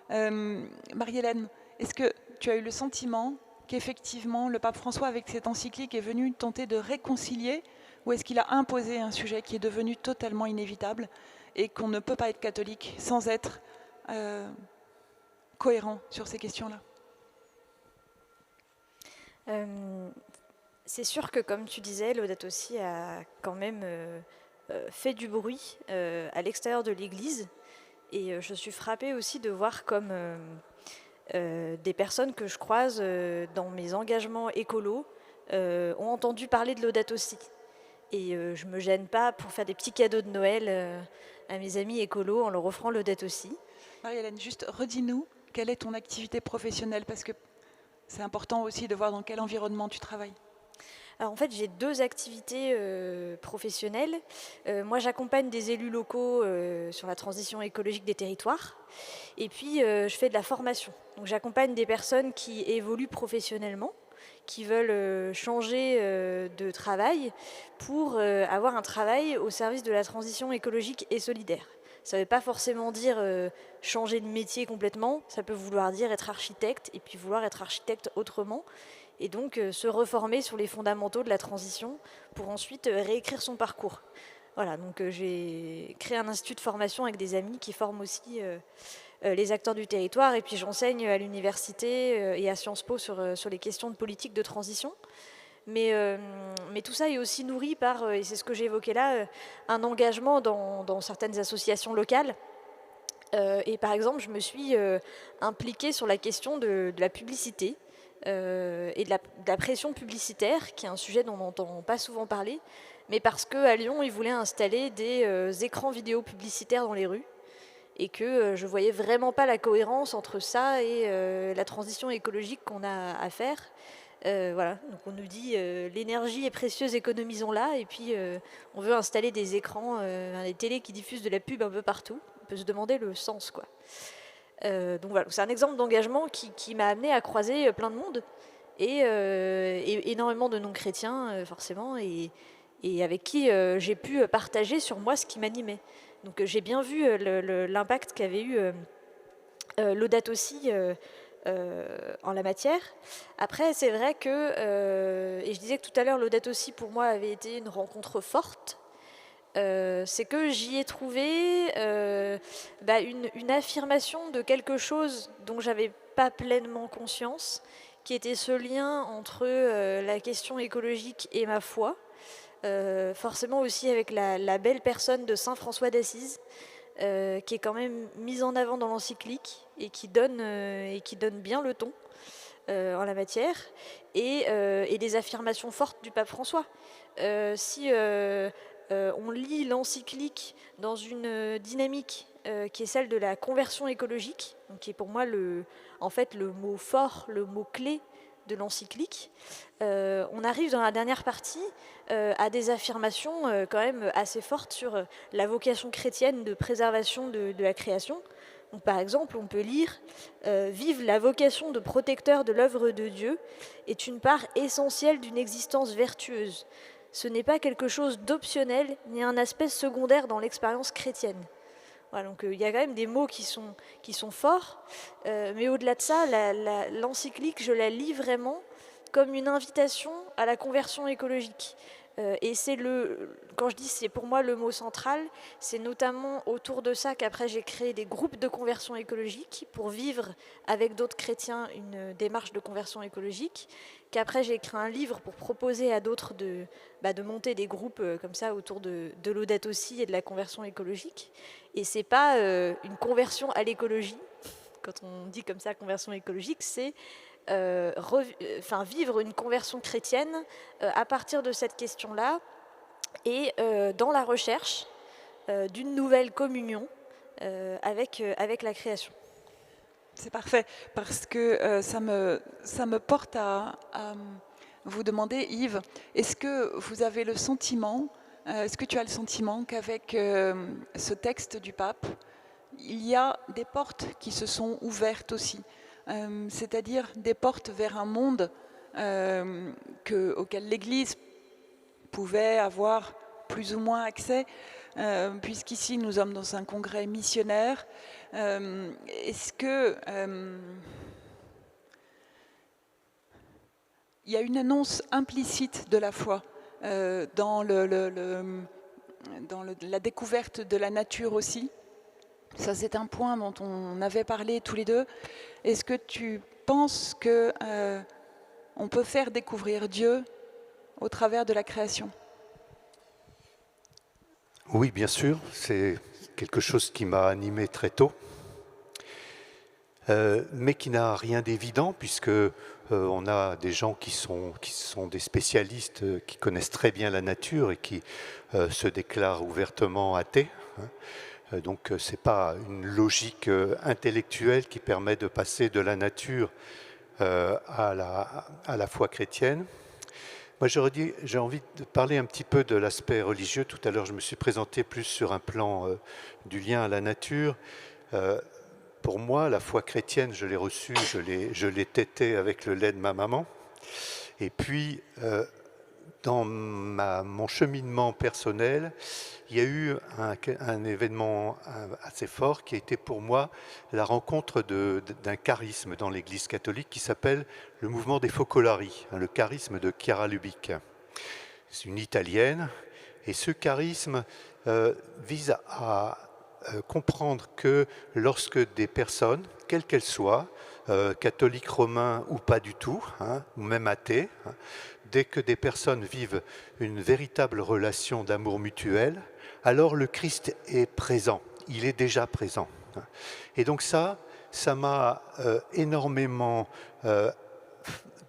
Marie-Hélène, est-ce que tu as eu le sentiment qu'effectivement le pape François, avec cette encyclique, est venu tenter de réconcilier, ou est-ce qu'il a imposé un sujet qui est devenu totalement inévitable et qu'on ne peut pas être catholique sans être cohérent sur ces questions-là? C'est sûr que, comme tu disais, Laudato Si a quand même fait du bruit à l'extérieur de l'Église. Et je suis frappée aussi de voir comme des personnes que je croise dans mes engagements écolos ont entendu parler de Laudato Si. Et je ne me gêne pas pour faire des petits cadeaux de Noël à mes amis écolos en leur offrant Laudato Si. Marie-Hélène, juste redis-nous, quelle est ton activité professionnelle? Parce que c'est important aussi de voir dans quel environnement tu travailles. Alors en fait, j'ai deux activités professionnelles. Moi, j'accompagne des élus locaux sur la transition écologique des territoires. Et puis, je fais de la formation. Donc, j'accompagne des personnes qui évoluent professionnellement, qui veulent changer de travail pour avoir un travail au service de la transition écologique et solidaire. Ça ne veut pas forcément dire changer de métier complètement. Ça peut vouloir dire être architecte et puis vouloir être architecte autrement. Et donc se reformer sur les fondamentaux de la transition pour ensuite réécrire son parcours. Voilà, donc j'ai créé un institut de formation avec des amis qui forment aussi les acteurs du territoire, et puis j'enseigne à l'université et à Sciences Po sur les questions de politique de transition. Mais tout ça est aussi nourri par, et c'est ce que j'ai évoqué là, un engagement dans certaines associations locales. Et par exemple, je me suis impliquée sur la question de la publicité, et de la pression publicitaire, qui est un sujet dont on n'entend pas souvent parler, mais parce qu'à Lyon, ils voulaient installer des écrans vidéo publicitaires dans les rues, et que je ne voyais vraiment pas la cohérence entre ça et la transition écologique qu'on a à faire. Voilà, donc on nous dit l'énergie est précieuse, économisons-la, et puis on veut installer des écrans, des télés qui diffusent de la pub un peu partout. On peut se demander le sens, quoi. Donc voilà, c'est un exemple d'engagement qui m'a amené à croiser plein de monde et énormément de non-chrétiens forcément, et avec qui j'ai pu partager sur moi ce qui m'animait. Donc j'ai bien vu l'impact qu'avait eu Laudato Si en la matière. Après, c'est vrai que, et je disais que tout à l'heure, Laudato Si pour moi avait été une rencontre forte. C'est que j'y ai trouvé une affirmation de quelque chose dont j'avais pas pleinement conscience, qui était ce lien entre la question écologique et ma foi, forcément aussi avec la belle personne de Saint François d'Assise, qui est quand même mise en avant dans l'encyclique et qui donne bien le ton. en la matière, et des affirmations fortes du pape François. Si on lit l'encyclique dans une dynamique qui est celle de la conversion écologique, donc qui est pour moi le mot fort, le mot clé de l'encyclique, on arrive dans la dernière partie à des affirmations quand même assez fortes sur la vocation chrétienne de préservation de la création. Donc, par exemple, on peut lire « Vive la vocation de protecteur de l'œuvre de Dieu est une part essentielle d'une existence vertueuse. Ce n'est pas quelque chose d'optionnel ni un aspect secondaire dans l'expérience chrétienne. » Voilà, donc il y a quand même des mots qui sont forts, mais au-delà de ça, l'encyclique, je la lis vraiment comme une invitation à la conversion écologique. Et quand je dis c'est pour moi le mot central, c'est notamment autour de ça qu'après j'ai créé des groupes de conversion écologique pour vivre avec d'autres chrétiens une démarche de conversion écologique, qu'après j'ai écrit un livre pour proposer à d'autres de monter des groupes comme ça autour de l'Audate aussi et de la conversion écologique. Et c'est pas une conversion à l'écologie, quand on dit comme ça conversion écologique, c'est vivre une conversion chrétienne à partir de cette question-là et dans la recherche d'une nouvelle communion avec la création. C'est parfait, parce que ça me porte à vous demander, Yves, est-ce que vous avez le sentiment, est-ce que tu as le sentiment qu'avec ce texte du pape, il y a des portes qui se sont ouvertes aussi, c'est-à-dire des portes vers un monde auquel l'Église pouvait avoir plus ou moins accès, puisqu'ici nous sommes dans un congrès missionnaire. Est-ce que il y a une annonce implicite de la foi dans la découverte de la nature aussi? Ça, c'est un point dont on avait parlé tous les deux. Est-ce que tu penses que on peut faire découvrir Dieu au travers de la création? Oui, bien sûr. C'est quelque chose qui m'a animé très tôt, mais qui n'a rien d'évident, puisque on a des gens qui sont des spécialistes, qui connaissent très bien la nature et qui se déclarent ouvertement athées. Donc ce n'est pas une logique intellectuelle qui permet de passer de la nature à la foi chrétienne. Moi j'ai envie de parler un petit peu de l'aspect religieux. Tout à l'heure je me suis présenté plus sur un plan du lien à la nature. Pour moi, la foi chrétienne, je l'ai reçue, je l'ai tétée avec le lait de ma maman. Et puis dans mon cheminement personnel, il y a eu un événement assez fort qui a été pour moi la rencontre d'un charisme dans l'Église catholique qui s'appelle le mouvement des Focolari, le charisme de Chiara Lubick. C'est une Italienne, et ce charisme vise à comprendre que lorsque des personnes, quelles qu'elles soient, catholiques, romains ou pas du tout, ou même athées, dès que des personnes vivent une véritable relation d'amour mutuel, alors le Christ est présent, il est déjà présent. Et donc ça m'a énormément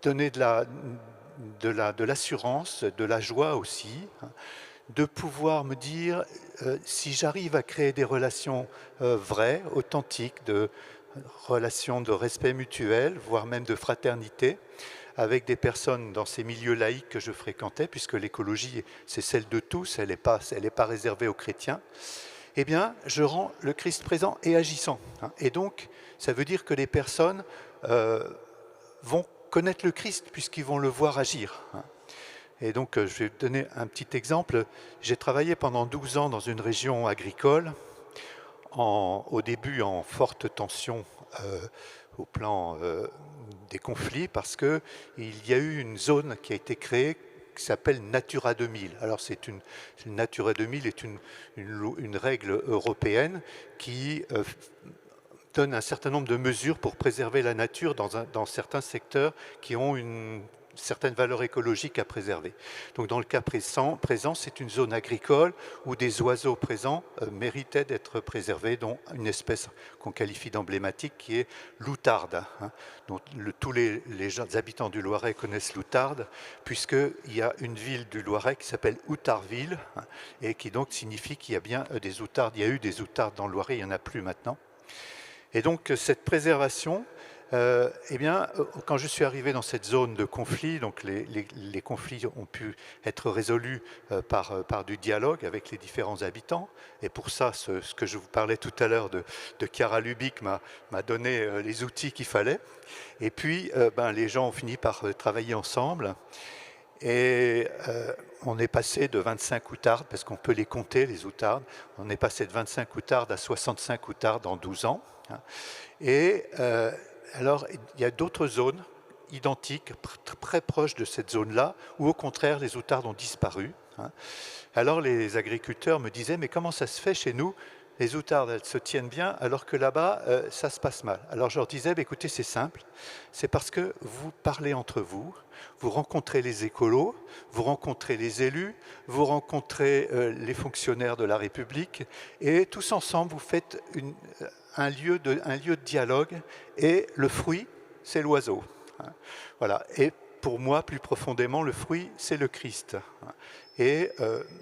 donné de l'assurance, de la joie aussi, de pouvoir me dire, si j'arrive à créer des relations vraies, authentiques, de relations de respect mutuel, voire même de fraternité, avec des personnes dans ces milieux laïques que je fréquentais, puisque l'écologie, c'est celle de tous, elle n'est pas réservée aux chrétiens, eh bien, je rends le Christ présent et agissant. Et donc, ça veut dire que les personnes vont connaître le Christ, puisqu'ils vont le voir agir. Et donc, je vais donner un petit exemple. J'ai travaillé pendant 12 ans dans une région agricole, au début en forte tension au plan des conflits, parce qu'il y a eu une zone qui a été créée qui s'appelle Natura 2000. Alors Natura 2000 est une règle européenne qui donne un certain nombre de mesures pour préserver la nature dans certains secteurs qui ont une certaines valeurs écologiques à préserver. Donc dans le cas présent, c'est une zone agricole où des oiseaux présents méritaient d'être préservés, dont une espèce qu'on qualifie d'emblématique qui est l'outarde. Donc tous les habitants du Loiret connaissent l'outarde, puisqu'il y a une ville du Loiret qui s'appelle Outarville, et qui donc signifie qu'il y a bien des outardes. Il y a eu des outardes dans le Loiret, il n'y en a plus maintenant. Et donc cette préservation, eh bien, quand je suis arrivé dans cette zone de conflit, donc les conflits ont pu être résolus par du dialogue avec les différents habitants. Et pour ça, ce que je vous parlais tout à l'heure de Chiara Lubick m'a donné les outils qu'il fallait. Et puis, les gens ont fini par travailler ensemble. Et on est passé de 25 outardes, parce qu'on peut les compter, les outardes, on est passé de 25 outardes à 65 outardes en 12 ans. Et alors, il y a d'autres zones identiques, très proches de cette zone-là, où au contraire, les outardes ont disparu. Alors, les agriculteurs me disaient, mais comment ça se fait chez nous? Les outardes, elles se tiennent bien, alors que là-bas, ça se passe mal. Alors, je leur disais, écoutez, c'est simple, c'est parce que vous parlez entre vous, vous rencontrez les écolos, vous rencontrez les élus, vous rencontrez les fonctionnaires de la République, et tous ensemble, vous faites un lieu de dialogue, et le fruit, c'est l'oiseau. Voilà. Et pour moi, plus profondément, le fruit, c'est le Christ. Et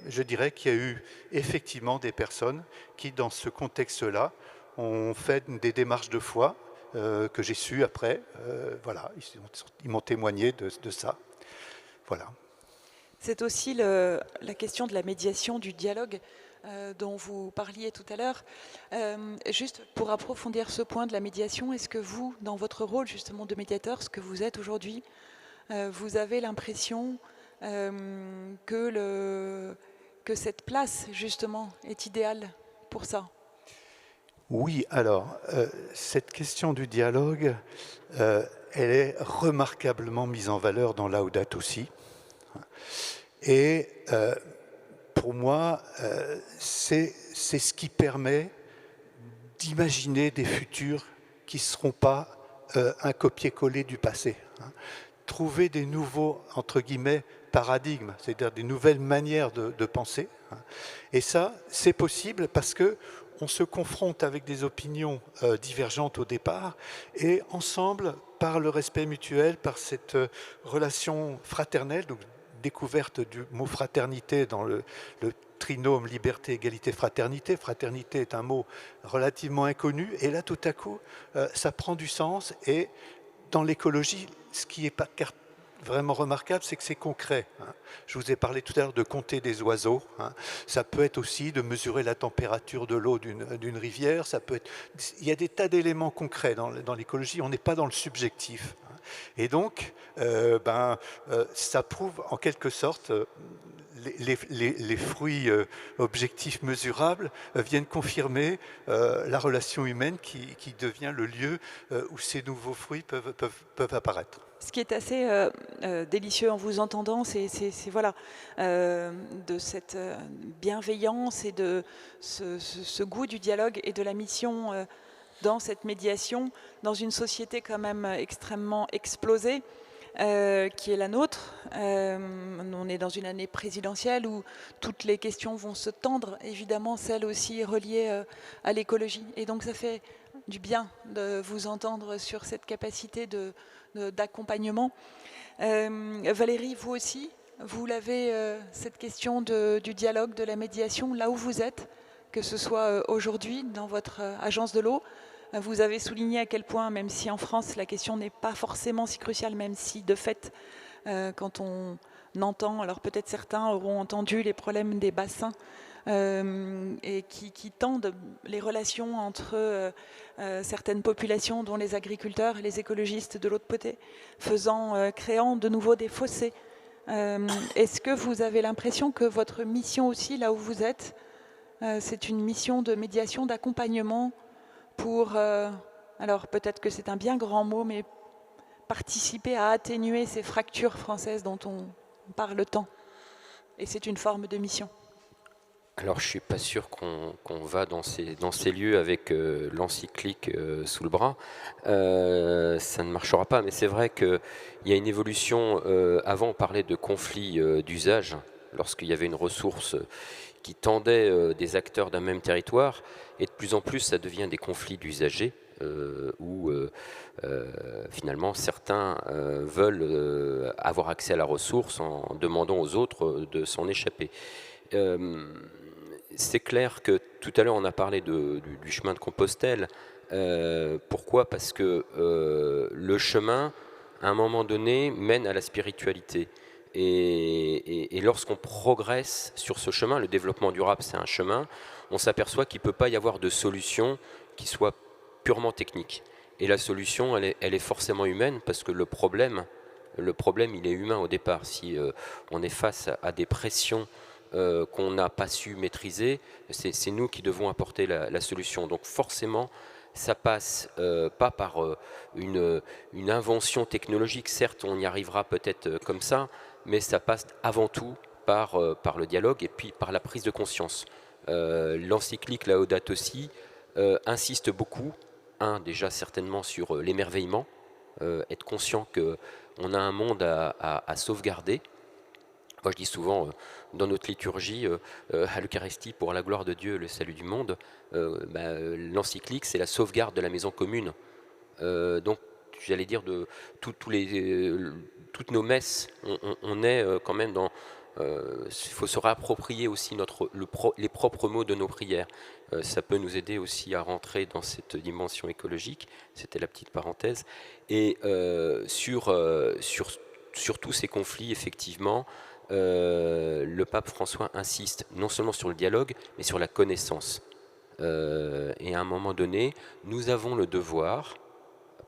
je dirais qu'il y a eu effectivement des personnes qui, dans ce contexte-là, ont fait des démarches de foi que j'ai su après. Voilà, ils m'ont témoigné de ça. Voilà. C'est aussi la question de la médiation, du dialogue dont vous parliez tout à l'heure. Juste pour approfondir ce point de la médiation, est-ce que vous, dans votre rôle justement de médiateur, ce que vous êtes aujourd'hui, vous avez l'impression que cette place justement est idéale pour ça? Oui, alors, cette question du dialogue, elle est remarquablement mise en valeur dans Laudato Si. Et pour moi, c'est ce qui permet d'imaginer des futurs qui ne seront pas un copier-coller du passé. Trouver des nouveaux, entre guillemets, paradigmes, c'est-à-dire des nouvelles manières de penser. Et ça, c'est possible parce que on se confronte avec des opinions divergentes au départ, et ensemble, par le respect mutuel, par cette relation fraternelle, donc découverte du mot fraternité dans le trinôme liberté, égalité, fraternité. Fraternité est un mot relativement inconnu, et là, tout à coup, ça prend du sens. Et dans l'écologie, ce qui est vraiment remarquable, c'est que c'est concret. Je vous ai parlé tout à l'heure de compter des oiseaux. Ça peut être aussi de mesurer la température de l'eau d'une rivière. Ça peut être... Il y a des tas d'éléments concrets dans l'écologie. On n'est pas dans le subjectif. Et donc, ça prouve en quelque sorte... Les fruits objectifs mesurables viennent confirmer la relation humaine qui devient le lieu où ces nouveaux fruits peuvent apparaître. Ce qui est assez délicieux en vous entendant, c'est voilà, de cette bienveillance et de ce goût du dialogue et de la mission dans cette médiation, dans une société quand même extrêmement explosée, qui est la nôtre. On est dans une année présidentielle où toutes les questions vont se tendre, évidemment celles aussi reliées à l'écologie. Et donc ça fait du bien de vous entendre sur cette capacité d'accompagnement. Valérie, vous aussi, vous l'avez, cette question du dialogue, de la médiation, là où vous êtes, que ce soit aujourd'hui dans votre agence de l'eau. Vous avez souligné à quel point, même si en France la question n'est pas forcément si cruciale, même si de fait, quand on entend, alors peut-être certains auront entendu les problèmes des bassins et qui tendent les relations entre certaines populations, dont les agriculteurs et les écologistes de l'autre côté, créant de nouveau des fossés. Est-ce que vous avez l'impression que votre mission aussi, là où vous êtes, c'est une mission de médiation, d'accompagnement pour, alors peut-être que c'est un bien grand mot, mais participer à atténuer ces fractures françaises dont on parle tant. Et c'est une forme de mission. Alors, je ne suis pas sûr qu'on va dans ces lieux avec l'encyclique sous le bras. Ça ne marchera pas, mais c'est vrai qu'il y a une évolution. Avant, on parlait de conflits d'usage, lorsqu'il y avait une ressource qui tendait des acteurs d'un même territoire, et de plus en plus, ça devient des conflits d'usagers, où finalement, certains veulent avoir accès à la ressource en demandant aux autres de s'en échapper. C'est clair que tout à l'heure on a parlé du chemin de Compostelle. Pourquoi? Parce que le chemin, à un moment donné, mène à la spiritualité. Et lorsqu'on progresse sur ce chemin, le développement durable c'est un chemin, on s'aperçoit qu'il ne peut pas y avoir de solution qui soit purement technique. Et la solution, elle est forcément humaine, parce que le problème il est humain au départ. Si on est face à des pressions qu'on n'a pas su maîtriser, c'est nous qui devons apporter la solution. Donc forcément, ça passe pas par une invention technologique. Certes, on y arrivera peut-être comme ça, mais ça passe avant tout par le dialogue et puis par la prise de conscience. L'encyclique Laudato Si insiste beaucoup, déjà certainement sur l'émerveillement, être conscient qu'on a un monde à sauvegarder. Moi, je dis souvent, dans notre liturgie, à l'Eucharistie, pour la gloire de Dieu, le salut du monde, l'encyclique, c'est la sauvegarde de la maison commune. Donc, j'allais dire, de toutes nos messes, on est quand même dans... Il faut se réapproprier aussi les propres mots de nos prières. Ça peut nous aider aussi à rentrer dans cette dimension écologique. C'était la petite parenthèse. Et sur tous ces conflits, effectivement, le pape François insiste non seulement sur le dialogue, mais sur la connaissance. Et à un moment donné, nous avons le devoir,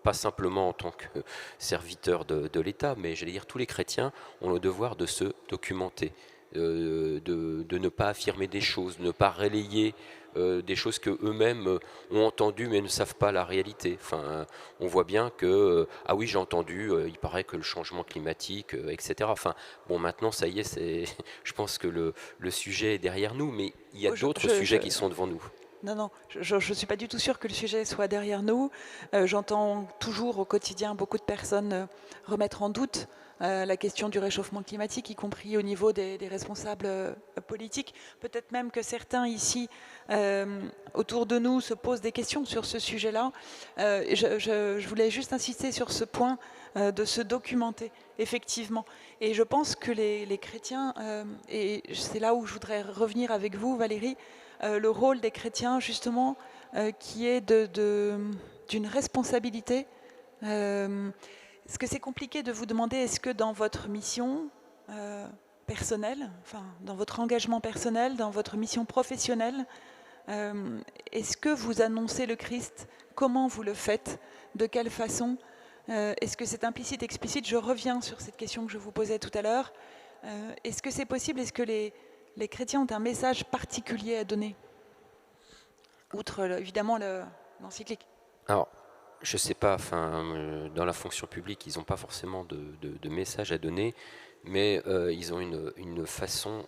pas simplement en tant que serviteurs de l'État, mais j'allais dire tous les chrétiens ont le devoir de se documenter, de ne pas affirmer des choses, de ne pas relayer des choses qu'eux-mêmes ont entendues mais ne savent pas la réalité. Enfin, on voit bien que, ah oui, j'ai entendu, il paraît que le changement climatique, etc. Enfin, bon, maintenant, ça y est, je pense que le sujet est derrière nous, mais il y a d'autres sujets qui sont devant nous. Non, je ne suis pas du tout sûre que le sujet soit derrière nous. J'entends toujours au quotidien beaucoup de personnes remettre en doute la question du réchauffement climatique, y compris au niveau des responsables politiques. Peut-être même que certains ici, autour de nous, se posent des questions sur ce sujet-là. Je voulais juste insister sur ce point de se documenter, effectivement. Et je pense que les chrétiens, et c'est là où je voudrais revenir avec vous, Valérie, le rôle des chrétiens, justement, qui est d'une responsabilité. Est-ce que c'est compliqué de vous demander, est-ce que dans votre mission personnelle, enfin, dans votre engagement personnel, dans votre mission professionnelle, est-ce que vous annoncez le Christ? Comment vous le faites? De quelle façon? Est-ce que c'est implicite, explicite? Je reviens sur cette question que je vous posais tout à l'heure. Est-ce que c'est possible? Est-ce que les chrétiens ont un message particulier à donner, outre évidemment l'encyclique? Alors, je ne sais pas, dans la fonction publique, ils n'ont pas forcément de message à donner, mais ils ont une façon...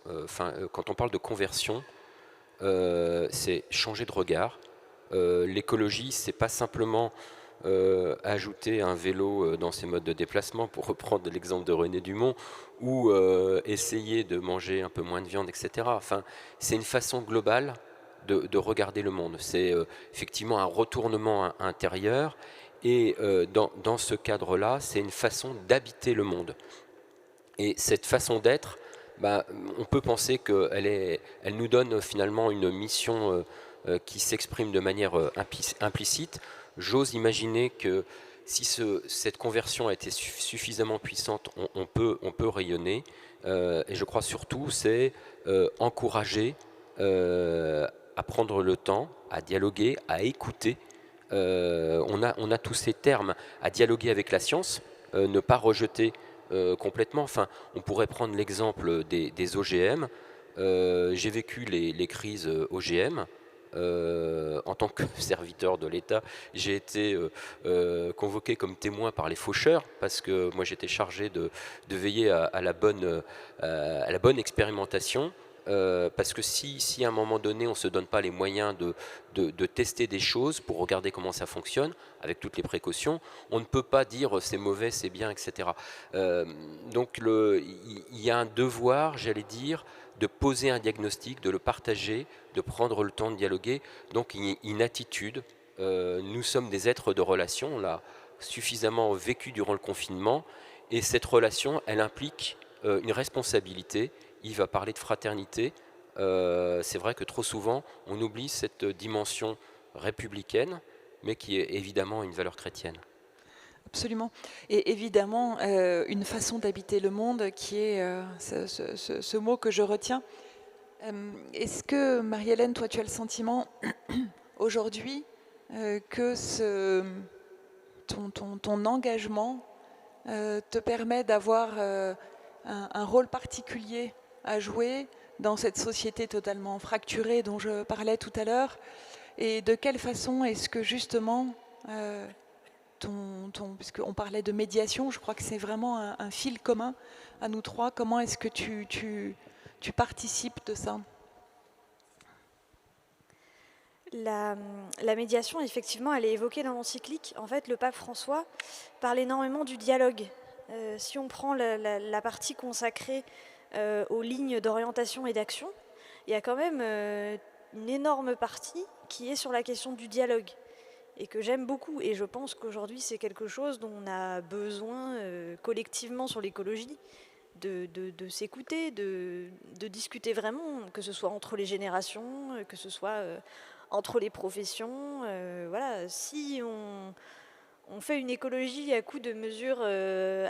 quand on parle de conversion, c'est changer de regard. L'écologie, ce n'est pas simplement ajouter un vélo dans ses modes de déplacement, pour reprendre l'exemple de René Dumont, ou essayer de manger un peu moins de viande, etc. Enfin, c'est une façon globale de regarder le monde. C'est effectivement un retournement intérieur, et dans ce cadre-là, c'est une façon d'habiter le monde. Et cette façon d'être, on peut penser qu'elle nous donne finalement une mission qui s'exprime de manière implicite. J'ose imaginer que si cette conversion a été suffisamment puissante, on peut rayonner. Et je crois surtout, c'est encourager à prendre le temps, à dialoguer, à écouter. On a tous ces termes, à dialoguer avec la science, ne pas rejeter complètement. Enfin, on pourrait prendre l'exemple des OGM. J'ai vécu les crises OGM. En tant que serviteur de l'État, j'ai été convoqué comme témoin par les faucheurs, parce que moi j'étais chargé de veiller à la bonne expérimentation. parce que si à un moment donné on ne se donne pas les moyens de tester des choses pour regarder comment ça fonctionne, avec toutes les précautions, on ne peut pas dire c'est mauvais, c'est bien, etc. Donc il y a un devoir, j'allais dire, de poser un diagnostic, de le partager, de prendre le temps de dialoguer, donc une attitude. Nous sommes des êtres de relation, on l'a suffisamment vécu durant le confinement, et cette relation, elle implique une responsabilité. Yves va parler de fraternité. C'est vrai que trop souvent, on oublie cette dimension républicaine, mais qui est évidemment une valeur chrétienne. Absolument. Et évidemment, une façon d'habiter le monde qui est ce mot que je retiens. Est-ce que, Marie-Hélène, toi, tu as le sentiment aujourd'hui que ton engagement te permet d'avoir un rôle particulier à jouer dans cette société totalement fracturée dont je parlais tout à l'heure? Et de quelle façon est-ce que justement, puisqu'on parlait de médiation, je crois que c'est vraiment un fil commun à nous trois, comment est-ce que tu participes de ça? La médiation, effectivement, elle est évoquée dans l'encyclique. En fait, le pape François parle énormément du dialogue. Si on prend la partie consacrée aux lignes d'orientation et d'action, il y a quand même une énorme partie qui est sur la question du dialogue et que j'aime beaucoup. Et je pense qu'aujourd'hui, c'est quelque chose dont on a besoin collectivement sur l'écologie, de s'écouter, de discuter vraiment, que ce soit entre les générations, que ce soit entre les professions. Voilà, si on fait une écologie à coup de mesures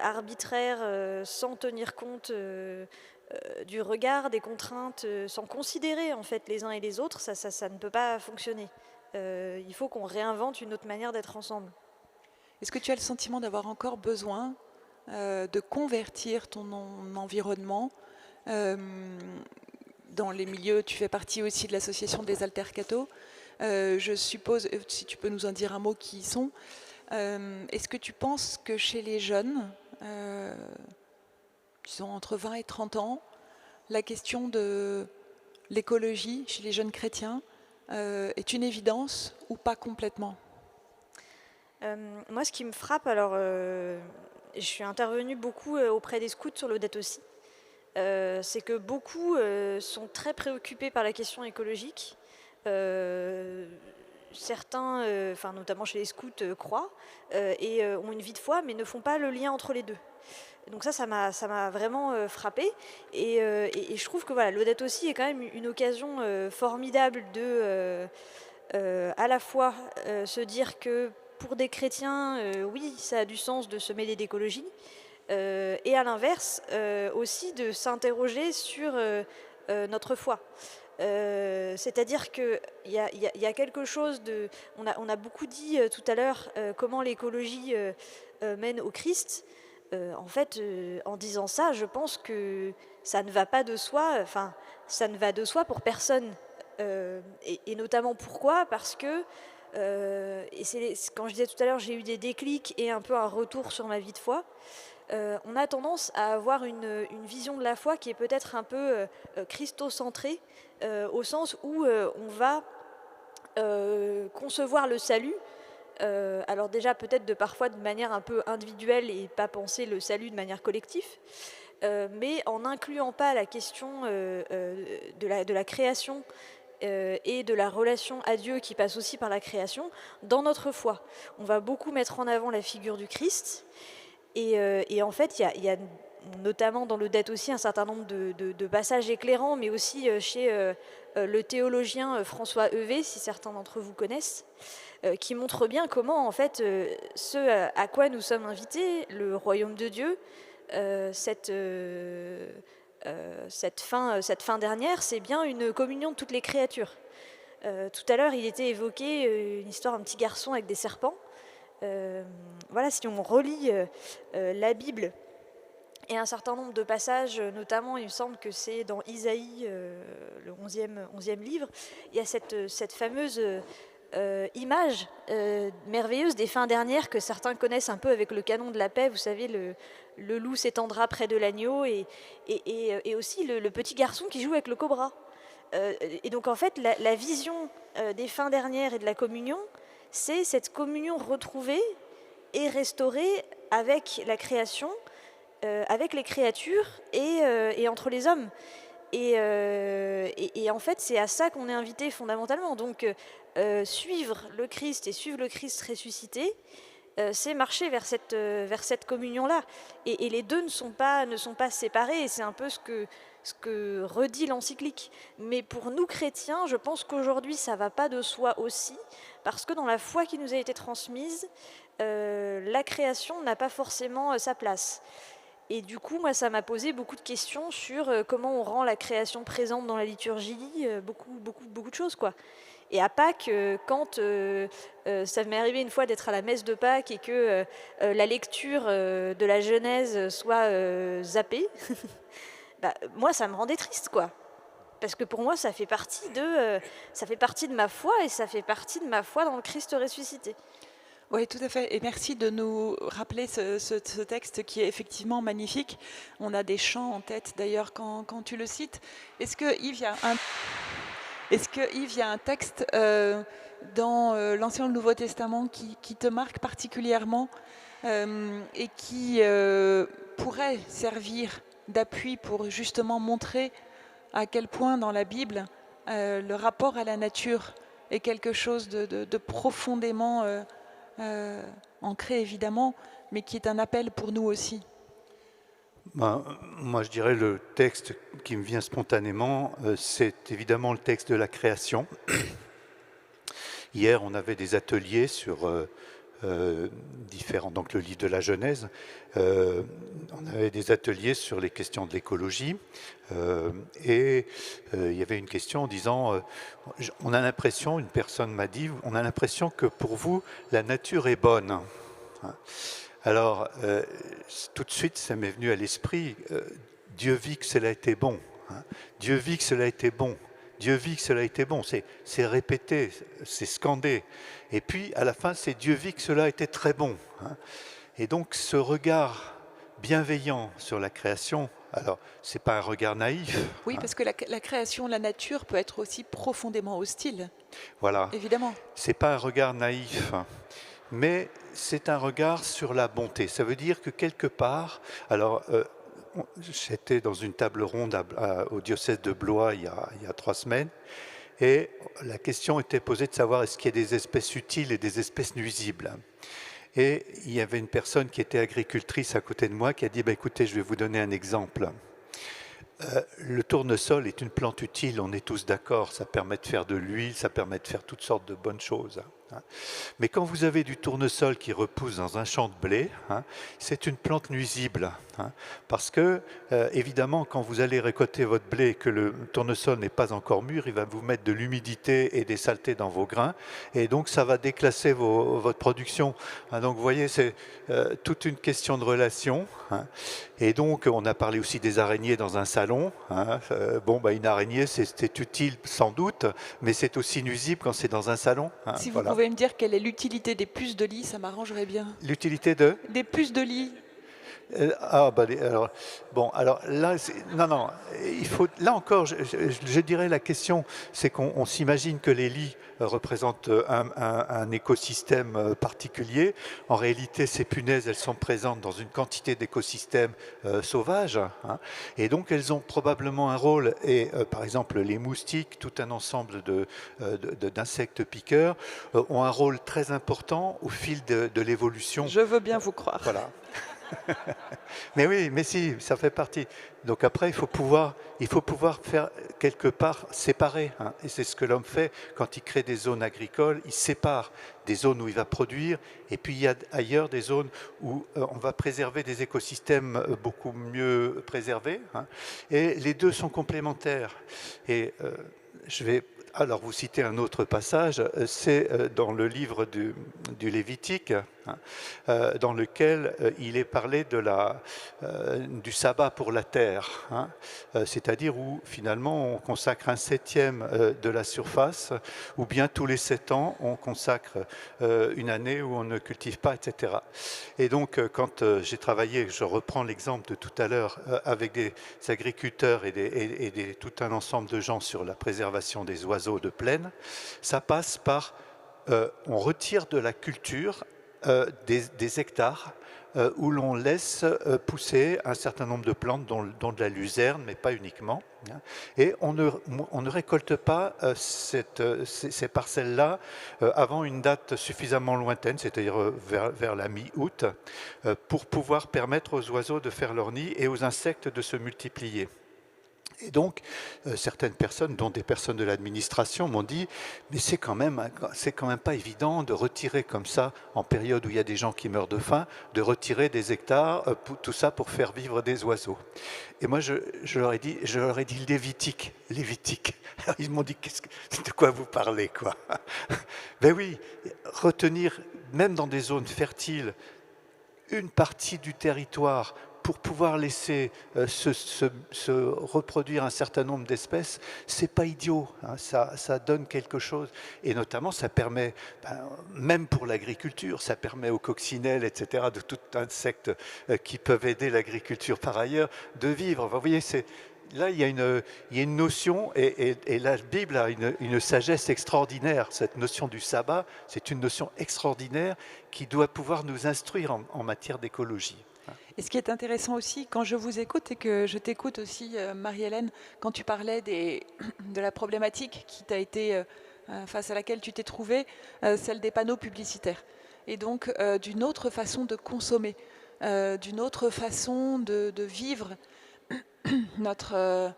arbitraires, sans tenir compte du regard, des contraintes, sans considérer en fait les uns et les autres, ça ne peut pas fonctionner. Il faut qu'on réinvente une autre manière d'être ensemble. Est-ce que tu as le sentiment d'avoir encore besoin de convertir ton environnement dans les milieux? Tu fais partie aussi de l'association des Altercato. Je suppose, si tu peux nous en dire un mot, qui y sont. Est-ce que tu penses que chez les jeunes, qui sont entre 20 et 30 ans, la question de l'écologie chez les jeunes chrétiens est une évidence ou pas complètement? Moi, ce qui me frappe, alors je suis intervenue beaucoup auprès des scouts sur l'Odette aussi, c'est que beaucoup sont très préoccupés par la question écologique. Certains, notamment chez les scouts, croient et ont une vie de foi, mais ne font pas le lien entre les deux. Donc ça m'a vraiment frappée. Et je trouve que voilà, l'Odette aussi est quand même une occasion formidable de à la fois se dire que pour des chrétiens, oui, ça a du sens de se mêler d'écologie, et à l'inverse, aussi de s'interroger sur notre foi. C'est-à-dire qu'il y a quelque chose de... On a beaucoup dit tout à l'heure comment l'écologie mène au Christ. En fait, en disant ça, je pense que ça ne va pas de soi, ça ne va de soi pour personne. Et notamment pourquoi? Parce que, quand je disais tout à l'heure, j'ai eu des déclics et un peu un retour sur ma vie de foi. On a tendance à avoir une vision de la foi qui est peut-être un peu christocentrée, au sens où on va concevoir le salut, alors déjà peut-être parfois de manière un peu individuelle et pas penser le salut de manière collective, mais en n'incluant pas la question de la création et de la relation à Dieu qui passe aussi par la création dans notre foi. On va beaucoup mettre en avant la figure du Christ. Et en fait, il y a notamment dans l'Odette aussi un certain nombre de passages éclairants, mais aussi chez le théologien François Heuvet, si certains d'entre vous connaissent, qui montre bien comment, en fait, ce à quoi nous sommes invités, le royaume de Dieu, cette fin dernière, c'est bien une communion de toutes les créatures. Tout à l'heure, il était évoqué une histoire d'un petit garçon avec des serpents. Voilà, si on relit la Bible et un certain nombre de passages, notamment il me semble que c'est dans Isaïe, le 11e livre, il y a cette fameuse image merveilleuse des fins dernières que certains connaissent un peu avec le canon de la paix. Vous savez, le loup s'étendra près de l'agneau et aussi le petit garçon qui joue avec le cobra. Et donc en fait, la vision des fins dernières et de la communion, c'est cette communion retrouvée et restaurée avec la création, avec les créatures et entre les hommes. Et en fait, c'est à ça qu'on est invité fondamentalement. Donc, suivre le Christ et suivre le Christ ressuscité, c'est marcher vers cette communion-là. Et les deux ne sont pas séparés, et c'est un peu ce que redit l'encyclique. Mais pour nous chrétiens, je pense qu'aujourd'hui, ça ne va pas de soi aussi, parce que dans la foi qui nous a été transmise, la création n'a pas forcément sa place. Et du coup, moi, ça m'a posé beaucoup de questions sur comment on rend la création présente dans la liturgie, beaucoup de choses, quoi. Et à Pâques, quand ça m'est arrivé une fois d'être à la messe de Pâques et que la lecture de la Genèse soit zappée, bah, moi, ça me rendait triste, quoi. Parce que pour moi, ça fait partie de ma foi, et ça fait partie de ma foi dans le Christ ressuscité. Oui, tout à fait. Et merci de nous rappeler ce texte qui est effectivement magnifique. On a des chants en tête, d'ailleurs, quand tu le cites. Est-ce que, Yves, il y a un texte dans l'Ancien et le Nouveau Testament qui te marque particulièrement et qui pourrait servir d'appui pour justement montrer à quel point dans la Bible, le rapport à la nature est quelque chose de profondément ancré, évidemment, mais qui est un appel pour nous aussi? Moi, je dirais le texte qui me vient spontanément, c'est évidemment le texte de la création. Hier, on avait des ateliers sur différents, donc le livre de la Genèse. On avait des ateliers sur les questions de l'écologie et il y avait une question en disant on a l'impression, une personne m'a dit, on a l'impression que pour vous, la nature est bonne. Alors, tout de suite, ça m'est venu à l'esprit, Dieu vit que cela a été bon. Dieu vit que cela a été bon. Dieu vit que cela a été bon. C'est répété, c'est scandé. Et puis, à la fin, c'est Dieu vit que cela a été très bon. Et donc, ce regard bienveillant sur la création, alors, ce n'est pas un regard naïf. Oui, parce que la création, la nature peut être aussi profondément hostile. Voilà. Évidemment. Ce n'est pas un regard naïf, mais c'est un regard sur la bonté. Ça veut dire que quelque part, alors j'étais dans une table ronde au diocèse de Blois il y a 3 semaines, et la question était posée de savoir est-ce qu'il y a des espèces utiles et des espèces nuisibles. Et il y avait une personne qui était agricultrice à côté de moi qui a dit écoutez, je vais vous donner un exemple. Le tournesol est une plante utile, on est tous d'accord, ça permet de faire de l'huile, ça permet de faire toutes sortes de bonnes choses. Mais quand vous avez du tournesol qui repousse dans un champ de blé, c'est une plante nuisible. Parce que, évidemment, quand vous allez récolter votre blé et que le tournesol n'est pas encore mûr, il va vous mettre de l'humidité et des saletés dans vos grains, et donc ça va déclasser votre production. Donc vous voyez, c'est toute une question de relation. Et donc, on a parlé aussi des araignées dans un salon. Une araignée, c'est utile sans doute, mais c'est aussi nuisible quand c'est dans un salon. Si vous pouvez me dire quelle est l'utilité des puces de lit, ça m'arrangerait bien. L'utilité des puces de lit. Alors là, il faut, là encore, je dirais la question, c'est qu'on s'imagine que les lits représentent un écosystème particulier. En réalité, ces punaises, elles sont présentes dans une quantité d'écosystèmes sauvages, et donc elles ont probablement un rôle. Et par exemple, les moustiques, tout un ensemble d'insectes piqueurs, ont un rôle très important au fil de l'évolution. Je veux bien vous croire. Voilà. Mais oui, mais si, ça fait partie. Donc après, il faut pouvoir faire quelque part séparer. Et c'est ce que l'homme fait quand il crée des zones agricoles. Il sépare des zones où il va produire, et puis il y a ailleurs des zones où on va préserver des écosystèmes beaucoup mieux préservés. Et les deux sont complémentaires. Et je vais alors vous citer un autre passage, c'est dans le livre du Lévitique, dans lequel il est parlé du sabbat pour la terre, c'est-à-dire où finalement on consacre 1/7 de la surface, ou bien tous les 7 ans on consacre une année où on ne cultive pas, etc. Et donc quand j'ai travaillé, je reprends l'exemple de tout à l'heure, avec des agriculteurs et tout un ensemble de gens sur la préservation des oiseaux de plaine, ça passe par, on retire de la culture des hectares où l'on laisse pousser un certain nombre de plantes, dont de la luzerne, mais pas uniquement. Et on ne récolte pas ces parcelles-là avant une date suffisamment lointaine, c'est-à-dire vers la mi-août, pour pouvoir permettre aux oiseaux de faire leur nid et aux insectes de se multiplier. Et donc, certaines personnes, dont des personnes de l'administration, m'ont dit « mais c'est quand même pas évident de retirer comme ça, en période où il y a des gens qui meurent de faim, de retirer des hectares, tout ça pour faire vivre des oiseaux. » Et moi, je leur ai dit « Lévitique. » Alors, ils m'ont dit « de quoi vous parlez, quoi ?» Ben oui, retenir, même dans des zones fertiles, une partie du territoire pour pouvoir laisser se reproduire un certain nombre d'espèces, c'est pas idiot, ça donne quelque chose. Et notamment, ça permet, même pour l'agriculture, ça permet aux coccinelles, etc., de tout insectes qui peuvent aider l'agriculture par ailleurs, de vivre. Vous voyez, là, il y a une notion, et la Bible a une sagesse extraordinaire. Cette notion du sabbat, c'est une notion extraordinaire qui doit pouvoir nous instruire en matière d'écologie. Et ce qui est intéressant aussi, quand je vous écoute, et que je t'écoute aussi, Marie-Hélène, quand tu parlais de la problématique qui t'a été, face à laquelle tu t'es trouvée, celle des panneaux publicitaires. Et donc, d'une autre façon de consommer, d'une autre façon de vivre notre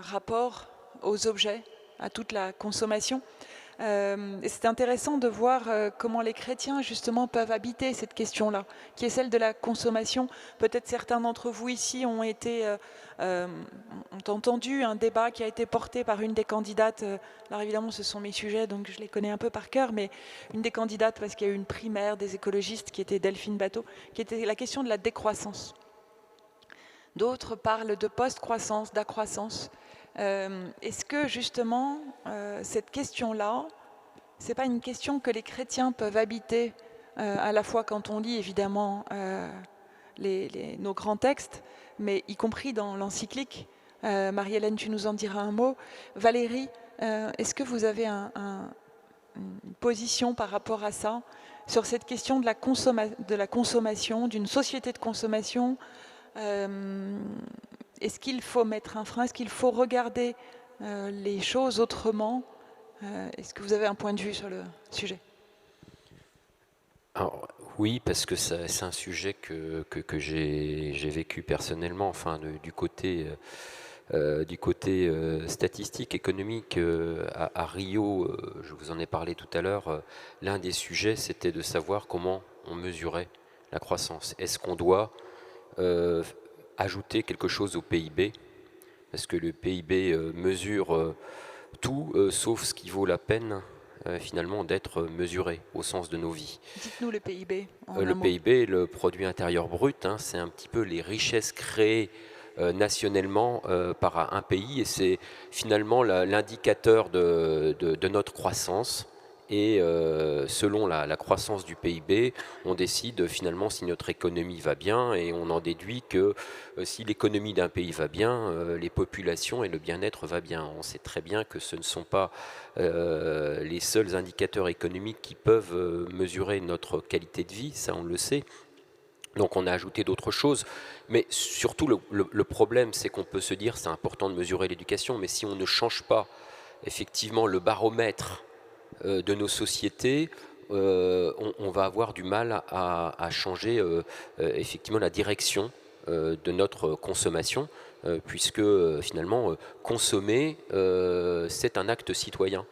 rapport aux objets, à toute la consommation. Et c'est intéressant de voir comment les chrétiens justement peuvent habiter cette question-là, qui est celle de la consommation. Peut-être certains d'entre vous ici ont entendu un débat qui a été porté par une des candidates. Alors évidemment, ce sont mes sujets, donc je les connais un peu par cœur, mais une des candidates, parce qu'il y a eu une primaire des écologistes qui était Delphine Bateau, qui était la question de la décroissance. D'autres parlent de post-croissance, d'accroissance. Est-ce que justement cette question-là, c'est pas une question que les chrétiens peuvent habiter à la fois quand on lit évidemment nos grands textes, mais y compris dans l'encyclique. Marie-Hélène, tu nous en diras un mot. Valérie, est-ce que vous avez une position par rapport à ça, sur cette question de la consommation, d'une société de consommation? Est-ce qu'il faut mettre un frein? Est-ce qu'il faut regarder les choses autrement? Est-ce que vous avez un point de vue sur le sujet? Alors, oui, parce que c'est un sujet que j'ai vécu personnellement, enfin du côté statistique, économique. À Rio, je vous en ai parlé tout à l'heure, l'un des sujets, c'était de savoir comment on mesurait la croissance. Est-ce qu'on doit ajouter quelque chose au PIB, parce que le PIB mesure tout sauf ce qui vaut la peine finalement d'être mesuré au sens de nos vies. Dites-nous le PIB. Le PIB, le produit intérieur brut, c'est un petit peu les richesses créées nationalement par un pays, et c'est finalement l'indicateur de notre croissance. Et selon la croissance du PIB, on décide finalement si notre économie va bien, et on en déduit que si l'économie d'un pays va bien, les populations et le bien-être va bien. On sait très bien que ce ne sont pas les seuls indicateurs économiques qui peuvent mesurer notre qualité de vie, ça on le sait. Donc on a ajouté d'autres choses, mais surtout le problème, c'est qu'on peut se dire c'est important de mesurer l'éducation, mais si on ne change pas effectivement le baromètre de nos sociétés, on va avoir du mal à changer effectivement la direction de notre consommation, puisque finalement consommer, c'est un acte citoyen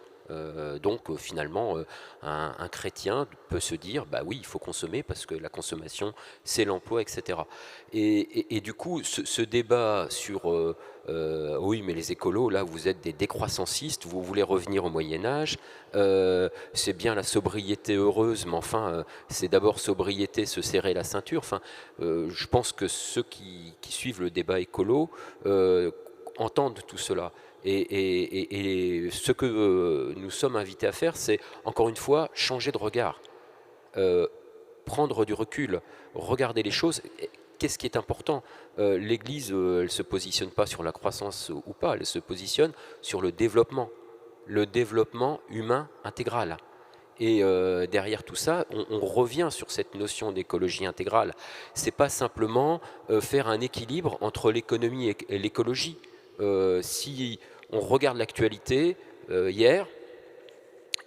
Donc finalement, un chrétien peut se dire, bah oui, il faut consommer parce que la consommation, c'est l'emploi, etc. Et du coup, ce débat sur oui, mais les écolos, là, vous êtes des décroissancistes, vous voulez revenir au Moyen-Âge, c'est bien la sobriété heureuse, mais enfin, c'est d'abord sobriété, se serrer la ceinture. Enfin, je pense que ceux qui suivent le débat écolo entendent tout cela. Et ce que nous sommes invités à faire, c'est, encore une fois, changer de regard, prendre du recul, regarder les choses. Qu'est-ce qui est important? L'Église, elle ne se positionne pas sur la croissance ou pas, elle se positionne sur le développement humain intégral. Et derrière tout ça, on revient sur cette notion d'écologie intégrale. Ce n'est pas simplement faire un équilibre entre l'économie et l'écologie. Si on regarde l'actualité, hier,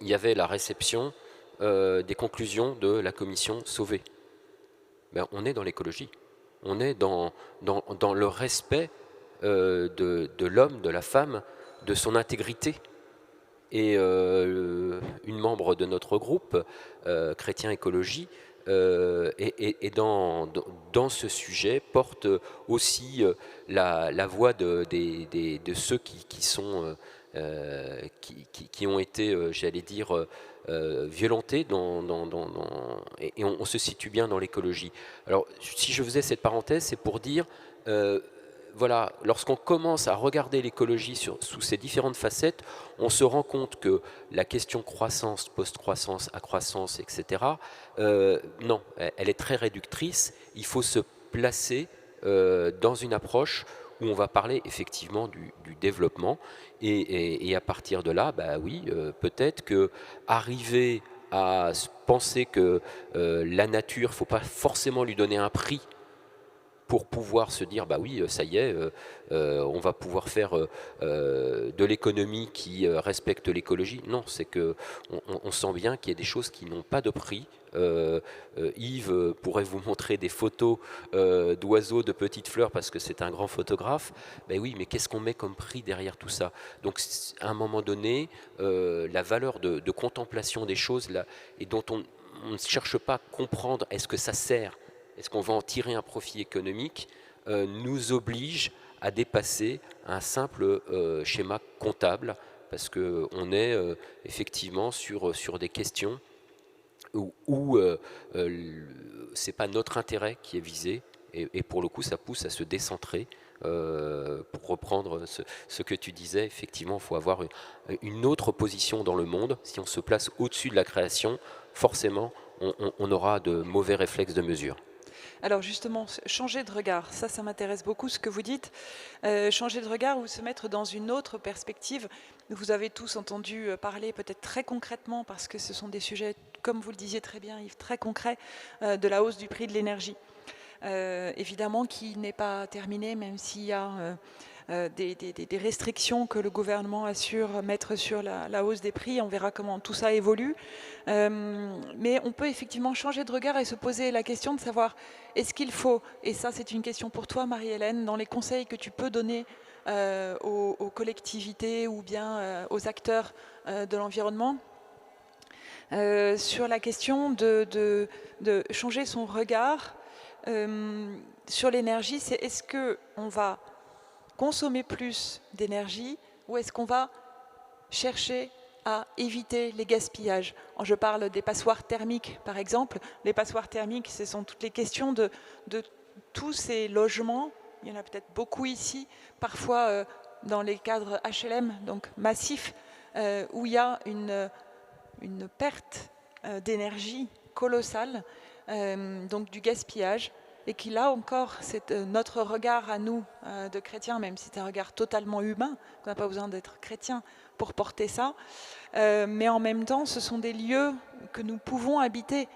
il y avait la réception des conclusions de la commission Sauvé. Ben, on est dans l'écologie, on est dans le respect de l'homme, de la femme, de son intégrité. Et une membre de notre groupe, Chrétien Écologie, et dans ce sujet porte aussi la voix de ceux qui ont été, j'allais dire, violentés et on se situe bien dans l'écologie. Alors, si je faisais cette parenthèse, c'est pour dire, voilà, lorsqu'on commence à regarder l'écologie sous ses différentes facettes, on se rend compte que la question croissance, post-croissance, accroissance, etc., non, elle est très réductrice. Il faut se placer dans une approche où on va parler effectivement du développement. Et à partir de là, bah oui, peut-être que arriver à penser que la nature, il ne faut pas forcément lui donner un prix pour pouvoir se dire, bah oui, ça y est, on va pouvoir faire de l'économie qui respecte l'écologie. Non, c'est que on sent bien qu'il y a des choses qui n'ont pas de prix. Yves pourrait vous montrer des photos d'oiseaux, de petites fleurs, parce que c'est un grand photographe. Ben oui, mais qu'est-ce qu'on met comme prix derrière tout ça? Donc, à un moment donné, la valeur de contemplation des choses, là, et dont on ne cherche pas à comprendre, est-ce que ça sert? Est-ce qu'on va en tirer un profit économique, nous oblige à dépasser un simple schéma comptable, parce qu'on est effectivement sur des questions où ce n'est pas notre intérêt qui est visé, et pour le coup ça pousse à se décentrer. Pour reprendre ce que tu disais, effectivement, il faut avoir une autre position dans le monde. Si on se place au-dessus de la création, forcément, on aura de mauvais réflexes de mesure. Alors justement, changer de regard, ça m'intéresse beaucoup ce que vous dites. Changer de regard ou se mettre dans une autre perspective. Vous avez tous entendu parler peut-être très concrètement, parce que ce sont des sujets, comme vous le disiez très bien Yves, très concrets, de la hausse du prix de l'énergie. Évidemment qui n'est pas terminée, même s'il y a des restrictions que le gouvernement assure mettre sur la hausse des prix. On verra comment tout ça évolue. Mais on peut effectivement changer de regard et se poser la question de savoir, est-ce qu'il faut, et ça c'est une question pour toi Marie-Hélène, dans les conseils que tu peux donner aux collectivités ou bien aux acteurs de l'environnement, sur la question de changer son regard sur l'énergie, c'est est-ce qu'on va consommer plus d'énergie ou est-ce qu'on va chercher à éviter les gaspillages? Je parle des passoires thermiques, par exemple. Les passoires thermiques, ce sont toutes les questions de tous ces logements. Il y en a peut-être beaucoup ici, parfois dans les cadres HLM, donc massifs, où il y a une perte d'énergie colossale, donc du gaspillage, et qui là encore, c'est notre regard à nous, de chrétiens, même si c'est un regard totalement humain, qu'on n'a pas besoin d'être chrétien pour porter ça, mais en même temps, ce sont des lieux que nous pouvons habiter,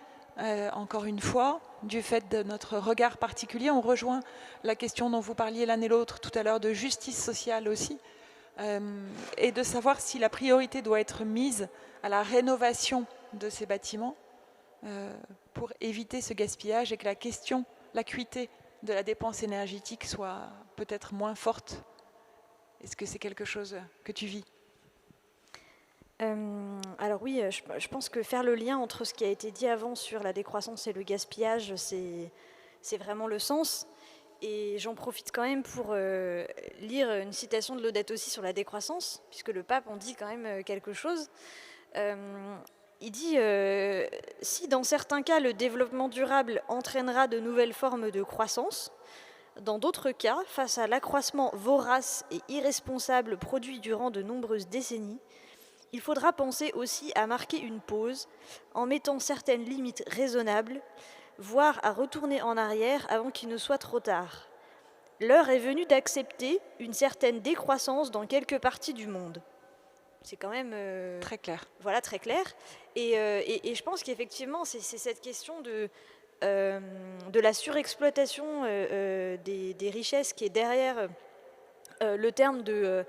encore une fois, du fait de notre regard particulier. On rejoint la question dont vous parliez l'un et l'autre tout à l'heure, de justice sociale aussi, et de savoir si la priorité doit être mise à la rénovation de ces bâtiments, pour éviter ce gaspillage et que l'acuité de la dépense énergétique soit peut-être moins forte. Est-ce que c'est quelque chose que tu vis ? Alors oui, je pense que faire le lien entre ce qui a été dit avant sur la décroissance et le gaspillage, c'est vraiment le sens. Et j'en profite quand même pour lire une citation de Laudato Si sur la décroissance, puisque le pape en dit quand même quelque chose. Il dit « Si dans certains cas le développement durable entraînera de nouvelles formes de croissance, dans d'autres cas, face à l'accroissement vorace et irresponsable produit durant de nombreuses décennies, il faudra penser aussi à marquer une pause en mettant certaines limites raisonnables, voire à retourner en arrière avant qu'il ne soit trop tard. L'heure est venue d'accepter une certaine décroissance dans quelques parties du monde. » C'est quand même... très clair. Voilà, très clair. Et je pense qu'effectivement, c'est cette question de la surexploitation des richesses qui est derrière le terme de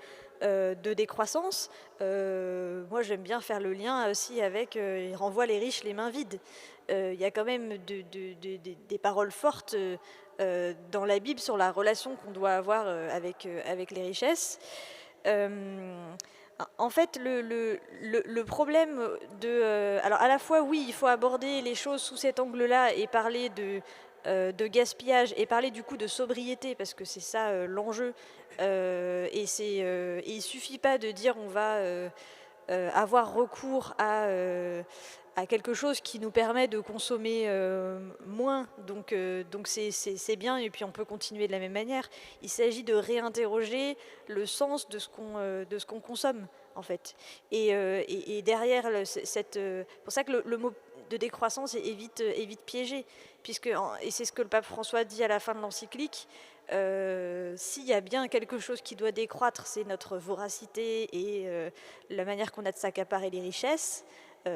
décroissance. Moi, j'aime bien faire le lien aussi avec il renvoie les riches les mains vides. Il y a quand même des paroles fortes dans la Bible sur la relation qu'on doit avoir avec les richesses. En fait, le problème alors à la fois, oui, il faut aborder les choses sous cet angle-là et parler de gaspillage et parler du coup de sobriété, parce que c'est ça l'enjeu. Et il ne suffit pas de dire on va avoir recours à quelque chose qui nous permet de consommer moins, donc c'est bien, et puis on peut continuer de la même manière. Il s'agit de réinterroger le sens de ce qu'on consomme, en fait. Et derrière, c'est pour ça que le mot de décroissance est vite piégé, et c'est ce que le pape François dit à la fin de l'encyclique, s'il y a bien quelque chose qui doit décroître, c'est notre voracité et la manière qu'on a de s'accaparer les richesses.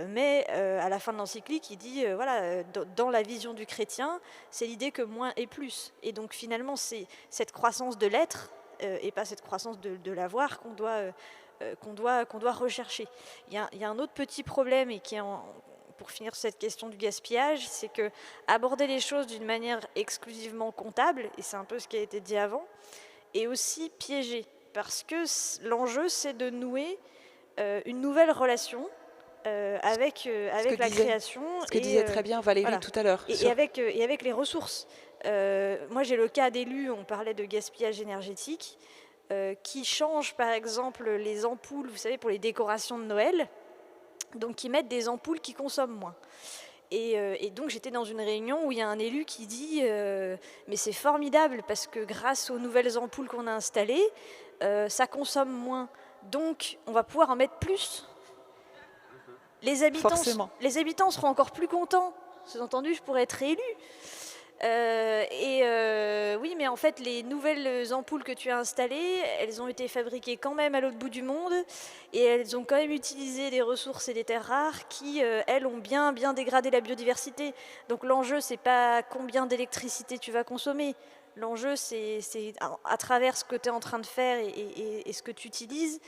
Mais à la fin de l'encyclique, il dit, voilà, dans la vision du chrétien, c'est l'idée que moins est plus. Et donc finalement, c'est cette croissance de l'être, et pas cette croissance de l'avoir qu'on doit rechercher. Il y a un autre petit problème, et pour finir cette question du gaspillage, c'est que aborder les choses d'une manière exclusivement comptable, et c'est un peu ce qui a été dit avant, est aussi piégé. Parce que l'enjeu, c'est de nouer une nouvelle relation avec la création. Ce que disait très bien Valérie voilà, tout à l'heure. Et avec les ressources. Moi, j'ai le cas d'élus, on parlait de gaspillage énergétique, qui changent par exemple les ampoules, vous savez, pour les décorations de Noël, donc qui mettent des ampoules qui consomment moins. Et donc j'étais dans une réunion où il y a un élu qui dit mais c'est formidable parce que grâce aux nouvelles ampoules qu'on a installées, ça consomme moins. Donc on va pouvoir en mettre plus. Les habitants seront encore plus contents. Sous-entendu, je pourrais être réélu. Oui, mais en fait, les nouvelles ampoules que tu as installées, elles ont été fabriquées quand même à l'autre bout du monde, et elles ont quand même utilisé des ressources et des terres rares qui, elles, ont bien dégradé la biodiversité. Donc l'enjeu, c'est pas combien d'électricité tu vas consommer. L'enjeu, c'est à travers ce que tu es en train de faire et ce que tu utilises,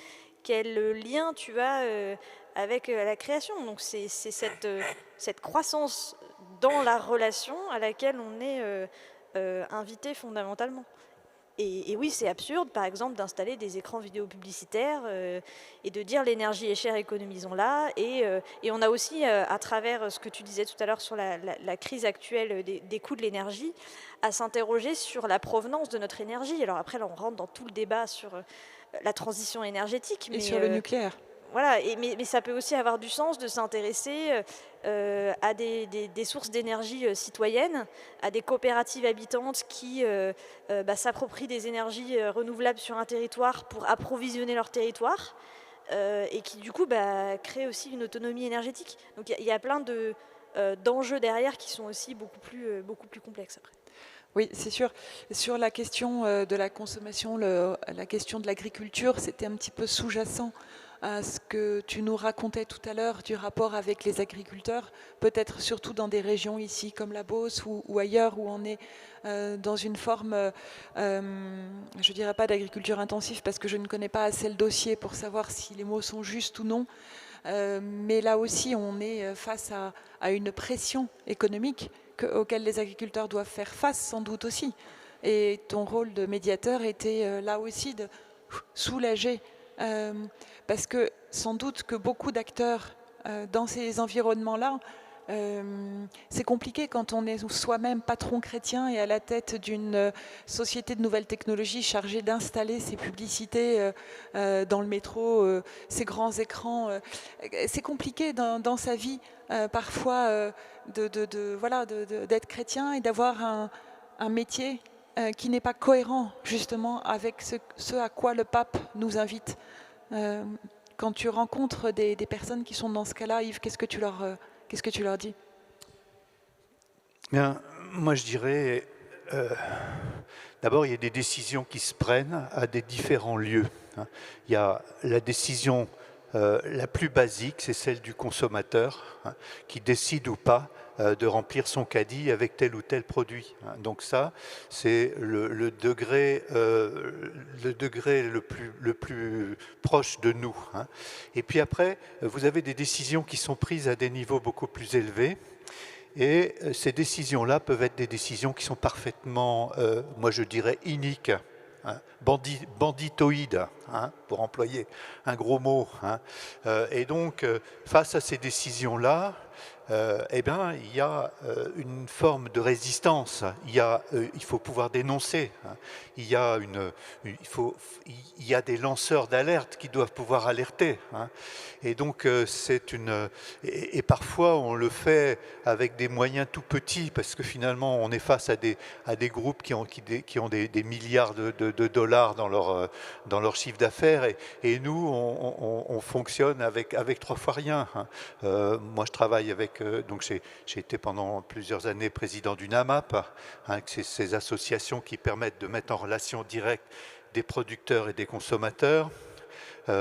quel lien tu as avec la création. Donc c'est cette croissance dans la relation à laquelle on est invité fondamentalement. Et oui, c'est absurde, par exemple, d'installer des écrans vidéo publicitaires et de dire l'énergie est chère, économisons-la. Et on a aussi, à travers ce que tu disais tout à l'heure sur la crise actuelle des coûts de l'énergie, à s'interroger sur la provenance de notre énergie. Alors après, là, on rentre dans tout le débat sur la transition énergétique. Et sur le nucléaire. Voilà, mais ça peut aussi avoir du sens de s'intéresser à des sources d'énergie citoyennes, à des coopératives habitantes qui s'approprient des énergies renouvelables sur un territoire pour approvisionner leur territoire et qui du coup créent aussi une autonomie énergétique. Donc il y a plein d'enjeux derrière qui sont aussi beaucoup plus complexes après. Oui, c'est sûr. Sur la question de la consommation, la question de l'agriculture, c'était un petit peu sous-jacent à ce que tu nous racontais tout à l'heure du rapport avec les agriculteurs, peut-être surtout dans des régions ici comme la Beauce ou ailleurs où on est dans une forme, je dirais pas d'agriculture intensive parce que je ne connais pas assez le dossier pour savoir si les mots sont justes ou non, mais là aussi on est face à une pression économique auquel les agriculteurs doivent faire face sans doute aussi. Et ton rôle de médiateur était là aussi de soulager parce que sans doute que beaucoup d'acteurs dans ces environnements-là, c'est compliqué quand on est soi-même patron chrétien et à la tête d'une société de nouvelles technologies chargée d'installer ces publicités dans le métro, ces grands écrans. C'est compliqué dans sa vie parfois d'être chrétien et d'avoir un métier qui n'est pas cohérent justement avec ce à quoi le pape nous invite. Quand tu rencontres des personnes qui sont dans ce cas-là, Yves, qu'est-ce que tu leur dis? Bien, moi je dirais, d'abord il y a des décisions qui se prennent à des différents lieux. Il y a la décision la plus basique, c'est celle du consommateur qui décide ou pas de remplir son caddie avec tel ou tel produit. Donc ça, c'est le degré le plus proche de nous. Et puis après, vous avez des décisions qui sont prises à des niveaux beaucoup plus élevés. Et ces décisions-là peuvent être des décisions qui sont parfaitement, moi je dirais, iniques. Banditoïde, pour employer un gros mot. Et donc, face à ces décisions-là, eh bien, il y a une forme de résistance. Il faut pouvoir dénoncer. Il y a des lanceurs d'alerte qui doivent pouvoir alerter. Et donc, et parfois, on le fait avec des moyens tout petits, parce que finalement, on est face à des groupes qui ont des milliards de dollars dans leur chiffre d'affaires. Et nous, on fonctionne avec 3 fois rien. Moi, je travaille avec... donc, j'ai été pendant plusieurs années président d'une AMAP, ces associations qui permettent de mettre en relation directe des producteurs et des consommateurs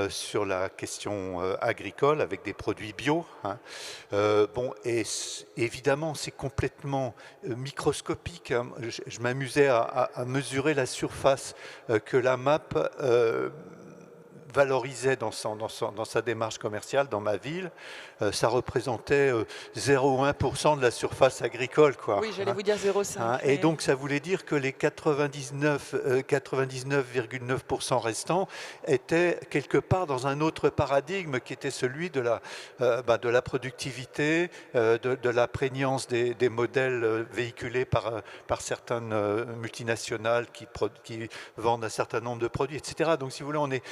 sur la question agricole avec des produits bio. Et évidemment, c'est complètement microscopique. Je m'amusais à mesurer la surface que l'AMAP valorisait dans sa démarche commerciale dans ma ville. Ça représentait 0,1% de la surface agricole. Oui, j'allais vous dire 0,5. Et donc, ça voulait dire que les 99,9% restants étaient quelque part dans un autre paradigme qui était celui de la productivité, de la prégnance des modèles véhiculés par certaines multinationales qui vendent un certain nombre de produits, etc. Donc, si vous voulez, on est...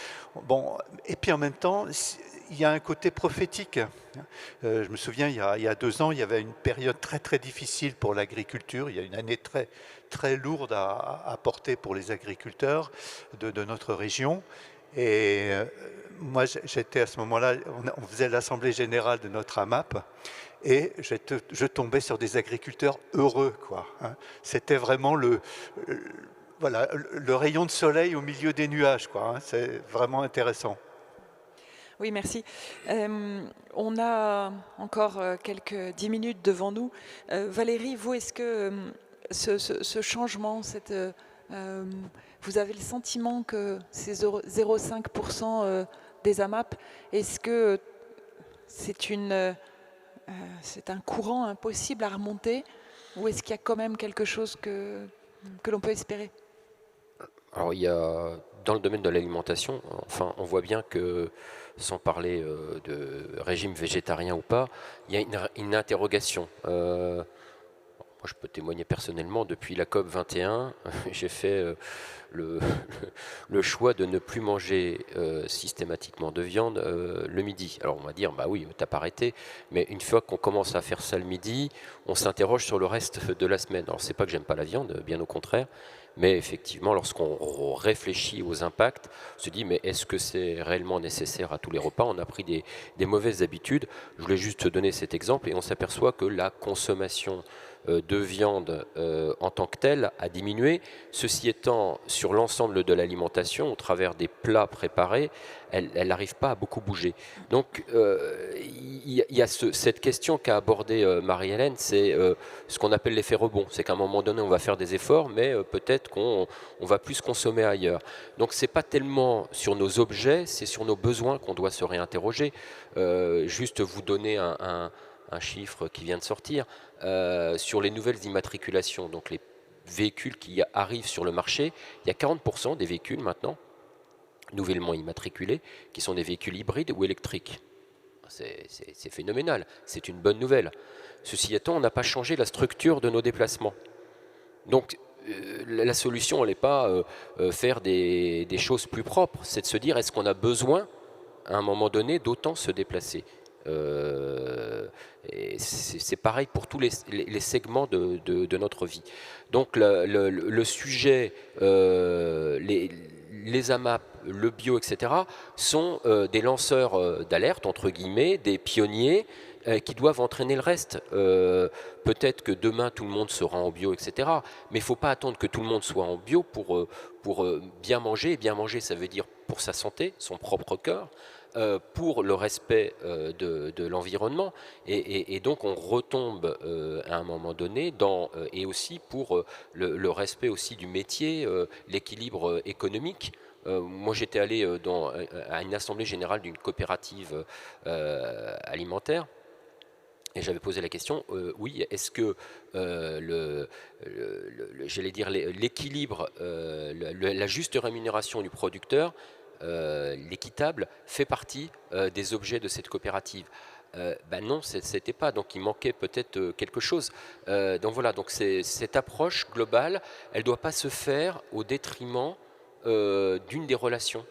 Bon, et puis en même temps, il y a un côté prophétique. Je me souviens, il y a 2 ans, il y avait une période très très difficile pour l'agriculture. Il y a une année très très lourde à porter pour les agriculteurs de notre région. Et moi, j'étais à ce moment-là, on faisait l'assemblée générale de notre AMAP. Et je tombais sur des agriculteurs heureux, quoi. C'était vraiment le rayon de soleil au milieu des nuages, quoi. C'est vraiment intéressant. Oui, merci. On a encore quelques 10 minutes devant nous. Valérie, vous, est-ce que ce changement, vous avez le sentiment que ces 0,5% des AMAP, est-ce que c'est un courant impossible à remonter, ou est-ce qu'il y a quand même quelque chose que l'on peut espérer? Alors, il y a, dans le domaine de l'alimentation, enfin, on voit bien que, sans parler de régime végétarien ou pas, il y a une interrogation. Moi, je peux témoigner personnellement, depuis la COP 21, j'ai fait le choix de ne plus manger systématiquement de viande le midi. Alors, on va dire, bah oui, t'as pas arrêté, mais une fois qu'on commence à faire ça le midi, on s'interroge sur le reste de la semaine. Alors, c'est pas que j'aime pas la viande, bien au contraire, mais effectivement, lorsqu'on réfléchit aux impacts, on se dit, mais est-ce que c'est réellement nécessaire à tous les repas? On a pris des mauvaises habitudes. Je voulais juste te donner cet exemple, et on s'aperçoit que la consommation de viande en tant que telle a diminué. Ceci étant, sur l'ensemble de l'alimentation, au travers des plats préparés, elle n'arrive pas à beaucoup bouger. Donc, il y a cette question qu'a abordée Marie-Hélène, c'est ce qu'on appelle l'effet rebond. C'est qu'à un moment donné, on va faire des efforts, mais peut-être qu'on va plus consommer ailleurs. Donc, ce n'est pas tellement sur nos objets, c'est sur nos besoins qu'on doit se réinterroger. Juste vous donner un chiffre qui vient de sortir, sur les nouvelles immatriculations, donc les véhicules qui arrivent sur le marché, il y a 40% des véhicules maintenant nouvellement immatriculés, qui sont des véhicules hybrides ou électriques. C'est phénoménal, c'est une bonne nouvelle. Ceci étant, on n'a pas changé la structure de nos déplacements. Donc la solution, elle n'est pas faire des choses plus propres, c'est de se dire, est-ce qu'on a besoin, à un moment donné, d'autant se déplacer. C'est pareil pour tous les segments de notre vie. Donc le sujet, les AMAP, le bio, etc., sont des lanceurs d'alerte, entre guillemets, des pionniers qui doivent entraîner le reste. Peut-être que demain, tout le monde sera en bio, etc., mais il ne faut pas attendre que tout le monde soit en bio pour bien manger. Et bien manger, ça veut dire pour sa santé, son propre corps, pour le respect de l'environnement, et donc on retombe à un moment donné et aussi pour le respect aussi du métier, l'équilibre économique. Moi j'étais allé à une assemblée générale d'une coopérative alimentaire, et j'avais posé la question, oui, est-ce que j'allais dire l'équilibre, la juste rémunération du producteur, l'équitable, fait partie des objets de cette coopérative? Non, c'était pas. Donc il manquait peut-être quelque chose. Donc voilà. Donc cette approche globale, elle doit pas se faire au détriment d'une des relations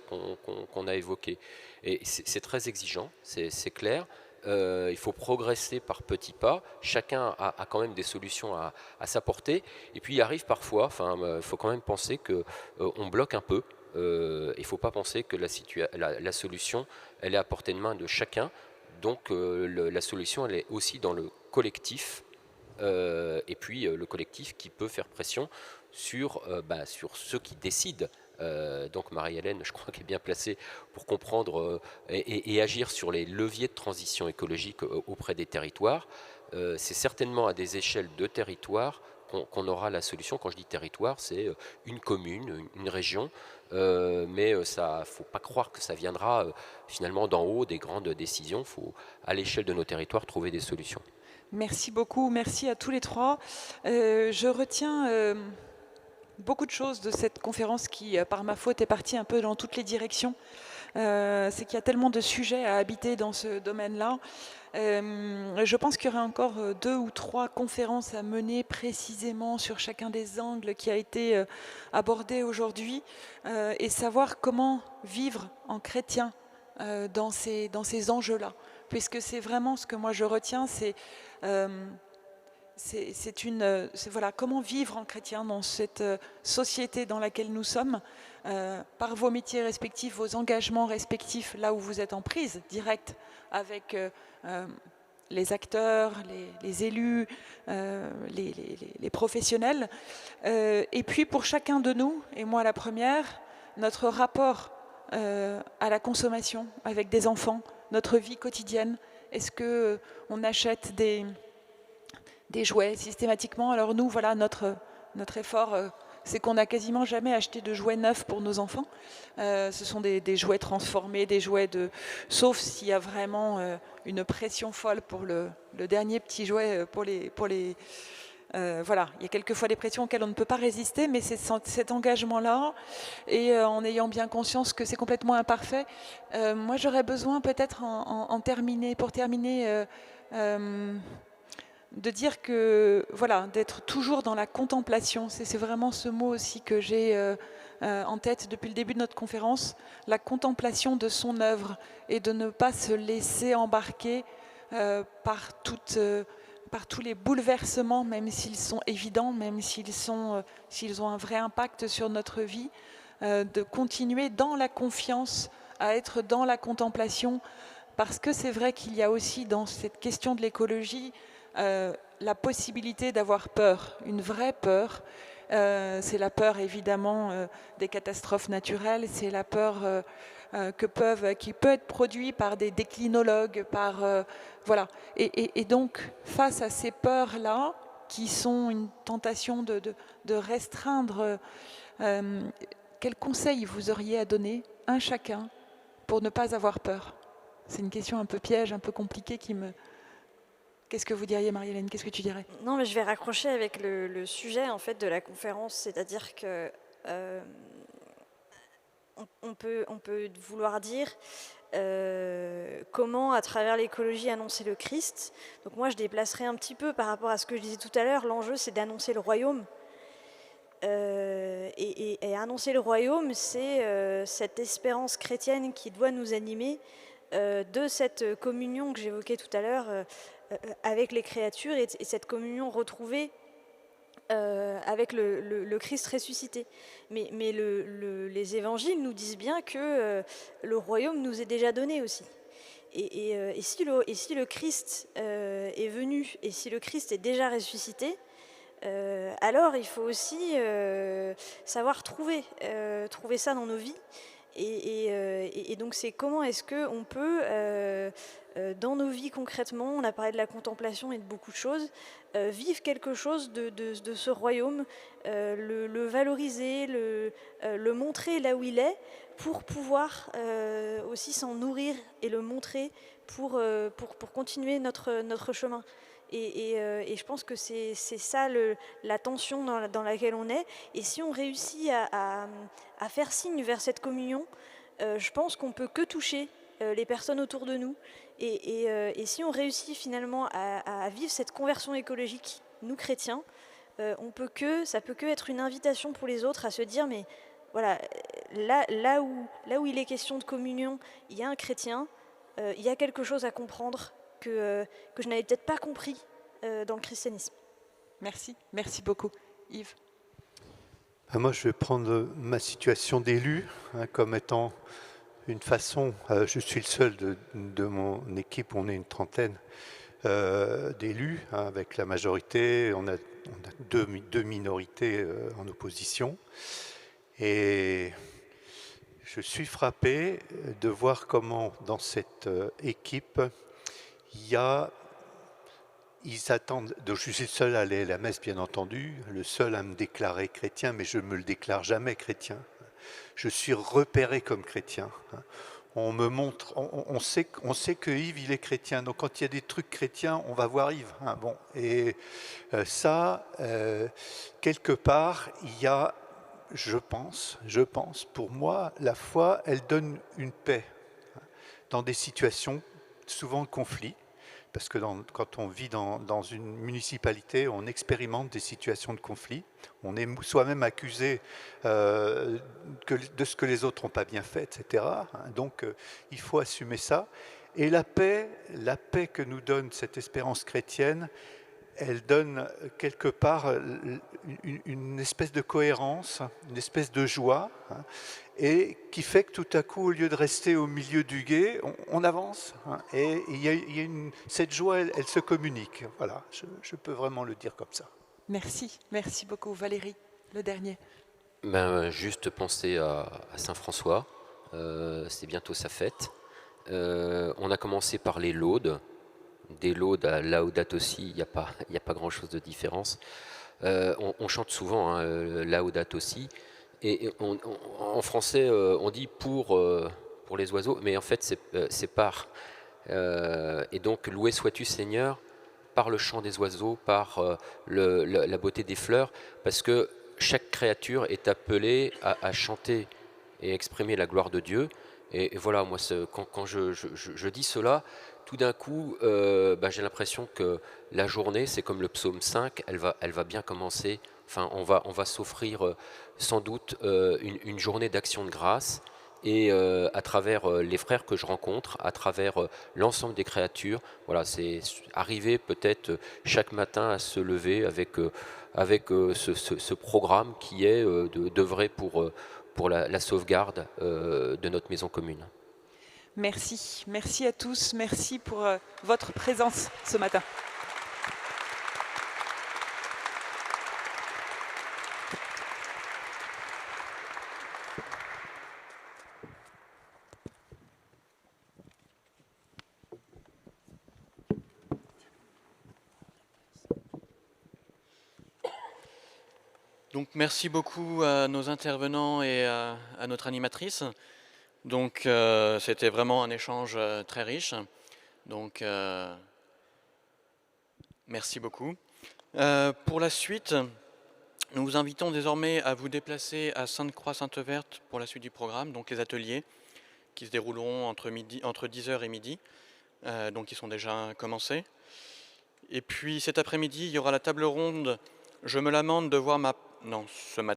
qu'on a évoquées. Et c'est très exigeant, c'est clair. Il faut progresser par petits pas. Chacun a quand même des solutions à sa portée. Et puis il arrive parfois, il faut quand même penser qu'on bloque un peu. Il ne faut pas penser que la solution, elle est à portée de main de chacun. Donc la solution, elle est aussi dans le collectif. Et puis le collectif qui peut faire pression sur ceux qui décident. Donc Marie-Hélène, je crois qu'elle est bien placée pour comprendre et agir sur les leviers de transition écologique auprès des territoires. C'est certainement à des échelles de territoire qu'on aura la solution. Quand je dis territoire, c'est une commune, une région, mais il ne faut pas croire que ça viendra finalement d'en haut des grandes décisions. Il faut, à l'échelle de nos territoires, trouver des solutions. Merci beaucoup, merci à tous les trois. Je retiens beaucoup de choses de cette conférence qui, par ma faute, est partie un peu dans toutes les directions. C'est qu'il y a tellement de sujets à habiter dans ce domaine-là. Je pense qu'il y aurait encore 2 ou 3 conférences à mener précisément sur chacun des angles qui a été abordé aujourd'hui, et savoir comment vivre en chrétien dans ces enjeux-là. Puisque c'est vraiment ce que moi je retiens, c'est voilà, comment vivre en chrétien dans cette société dans laquelle nous sommes, par vos métiers respectifs, vos engagements respectifs, là où vous êtes en prise directe avec les acteurs, les élus, les professionnels. Et puis pour chacun de nous, et moi la première, notre rapport à la consommation avec des enfants, notre vie quotidienne. Est-ce qu'on achète des jouets systématiquement? Alors nous, voilà, notre effort, c'est qu'on n'a quasiment jamais acheté de jouets neufs pour nos enfants. Ce sont des jouets transformés, des jouets sauf s'il y a vraiment une pression folle pour le dernier petit jouet pour les voilà, il y a quelquefois des pressions auxquelles on ne peut pas résister, mais c'est cet engagement-là, et en ayant bien conscience que c'est complètement imparfait. Moi, j'aurais besoin peut-être pour terminer, de dire que, voilà, d'être toujours dans la contemplation. C'est vraiment ce mot aussi que j'ai en tête depuis le début de notre conférence, la contemplation de son œuvre, et de ne pas se laisser embarquer par tous les bouleversements, même s'ils sont évidents, même s'ils ont un vrai impact sur notre vie, de continuer dans la confiance, à être dans la contemplation, parce que c'est vrai qu'il y a aussi dans cette question de l'écologie la possibilité d'avoir peur, une vraie peur. C'est la peur évidemment des catastrophes naturelles, c'est la peur qui peut être produite par des déclinologues, voilà. Et donc face à ces peurs-là, qui sont une tentation de restreindre, quel conseil vous auriez à donner, un chacun, pour ne pas avoir peur? C'est une question un peu piège, un peu compliquée qui me... Qu'est-ce que vous diriez, Marie-Hélène? Qu'est-ce que tu dirais? Non, mais je vais raccrocher avec le sujet en fait de la conférence, c'est-à-dire que on peut vouloir dire comment, à travers l'écologie, annoncer le Christ. Donc moi, je déplacerai un petit peu par rapport à ce que je disais tout à l'heure. L'enjeu, c'est d'annoncer le royaume. Et annoncer le royaume, c'est cette espérance chrétienne qui doit nous animer de cette communion que j'évoquais tout à l'heure avec les créatures et cette communion retrouvée avec le Christ ressuscité. Mais les évangiles nous disent bien que le royaume nous est déjà donné aussi. Et si le Christ est venu, et si le Christ est déjà ressuscité, alors il faut aussi savoir trouver ça dans nos vies. Et donc c'est comment est-ce qu'on peut, dans nos vies concrètement, on a parlé de la contemplation et de beaucoup de choses, vivre quelque chose de ce royaume, le valoriser, le montrer là où il est, pour pouvoir aussi s'en nourrir et le montrer pour continuer notre chemin. Et je pense que c'est ça la tension dans laquelle on est. Et si on réussit à faire signe vers cette communion, je pense qu'on ne peut que toucher les personnes autour de nous. Et si on réussit finalement à vivre cette conversion écologique, nous chrétiens, ça peut que être une invitation pour les autres à se dire, mais voilà, là où il est question de communion, il y a un chrétien, il y a quelque chose à comprendre que je n'avais peut-être pas compris dans le christianisme. Merci beaucoup. Yves? Moi, je vais prendre ma situation d'élu comme étant une façon, je suis le seul de mon équipe, on est une trentaine d'élus, avec la majorité, on a deux minorités en opposition. Et je suis frappé de voir comment dans cette équipe, ils attendent, donc je suis le seul à aller à la messe bien entendu, le seul à me déclarer chrétien, mais je ne me le déclare jamais chrétien. Je suis repéré comme chrétien. On me montre, on sait que Yves il est chrétien, donc quand il y a des trucs chrétiens, on va voir Yves. Bon, et ça, quelque part, il y a, je pense, pour moi, la foi, elle donne une paix dans des situations souvent de conflit. Parce que quand on vit dans une municipalité, on expérimente des situations de conflit. On est soi-même accusé de ce que les autres n'ont pas bien fait, etc. Donc, il faut assumer ça. Et la paix que nous donne cette espérance chrétienne, elle donne quelque part une espèce de cohérence, une espèce de joie, et qui fait que tout à coup, au lieu de rester au milieu du gué, on avance. Et il y a cette joie, elle se communique. Voilà, je peux vraiment le dire comme ça. Merci beaucoup. Valérie, le dernier. Juste penser à Saint-François, c'est bientôt sa fête. On a commencé par les laudes. Des laudes à Laudato Si, il n'y a pas grand-chose de différence. On chante souvent Laudato Si, et en français on dit pour les oiseaux, mais en fait c'est par. Et donc loué sois-tu Seigneur par le chant des oiseaux, par la beauté des fleurs, parce que chaque créature est appelée à chanter et exprimer la gloire de Dieu. Et voilà, moi quand je dis cela, tout d'un coup, j'ai l'impression que la journée, c'est comme le psaume 5, elle va bien commencer. Enfin, on va s'offrir sans doute une journée d'action de grâce, et à travers les frères que je rencontre, à travers l'ensemble des créatures, voilà, c'est arriver peut-être chaque matin à se lever avec ce programme qui est d'œuvrer pour la sauvegarde de notre maison commune. Merci à tous, merci pour votre présence ce matin. Donc merci beaucoup à nos intervenants et à notre animatrice. Donc c'était vraiment un échange très riche. Donc merci beaucoup. Pour la suite, Nous vous invitons désormais à vous déplacer à Sainte-Croix-Sainte-Verte pour la suite du programme, donc les ateliers qui se dérouleront entre 10h et midi, donc qui sont déjà commencés. Et puis cet après-midi, il y aura la table ronde « Je me lamente de voir ma... » Non, ce matin.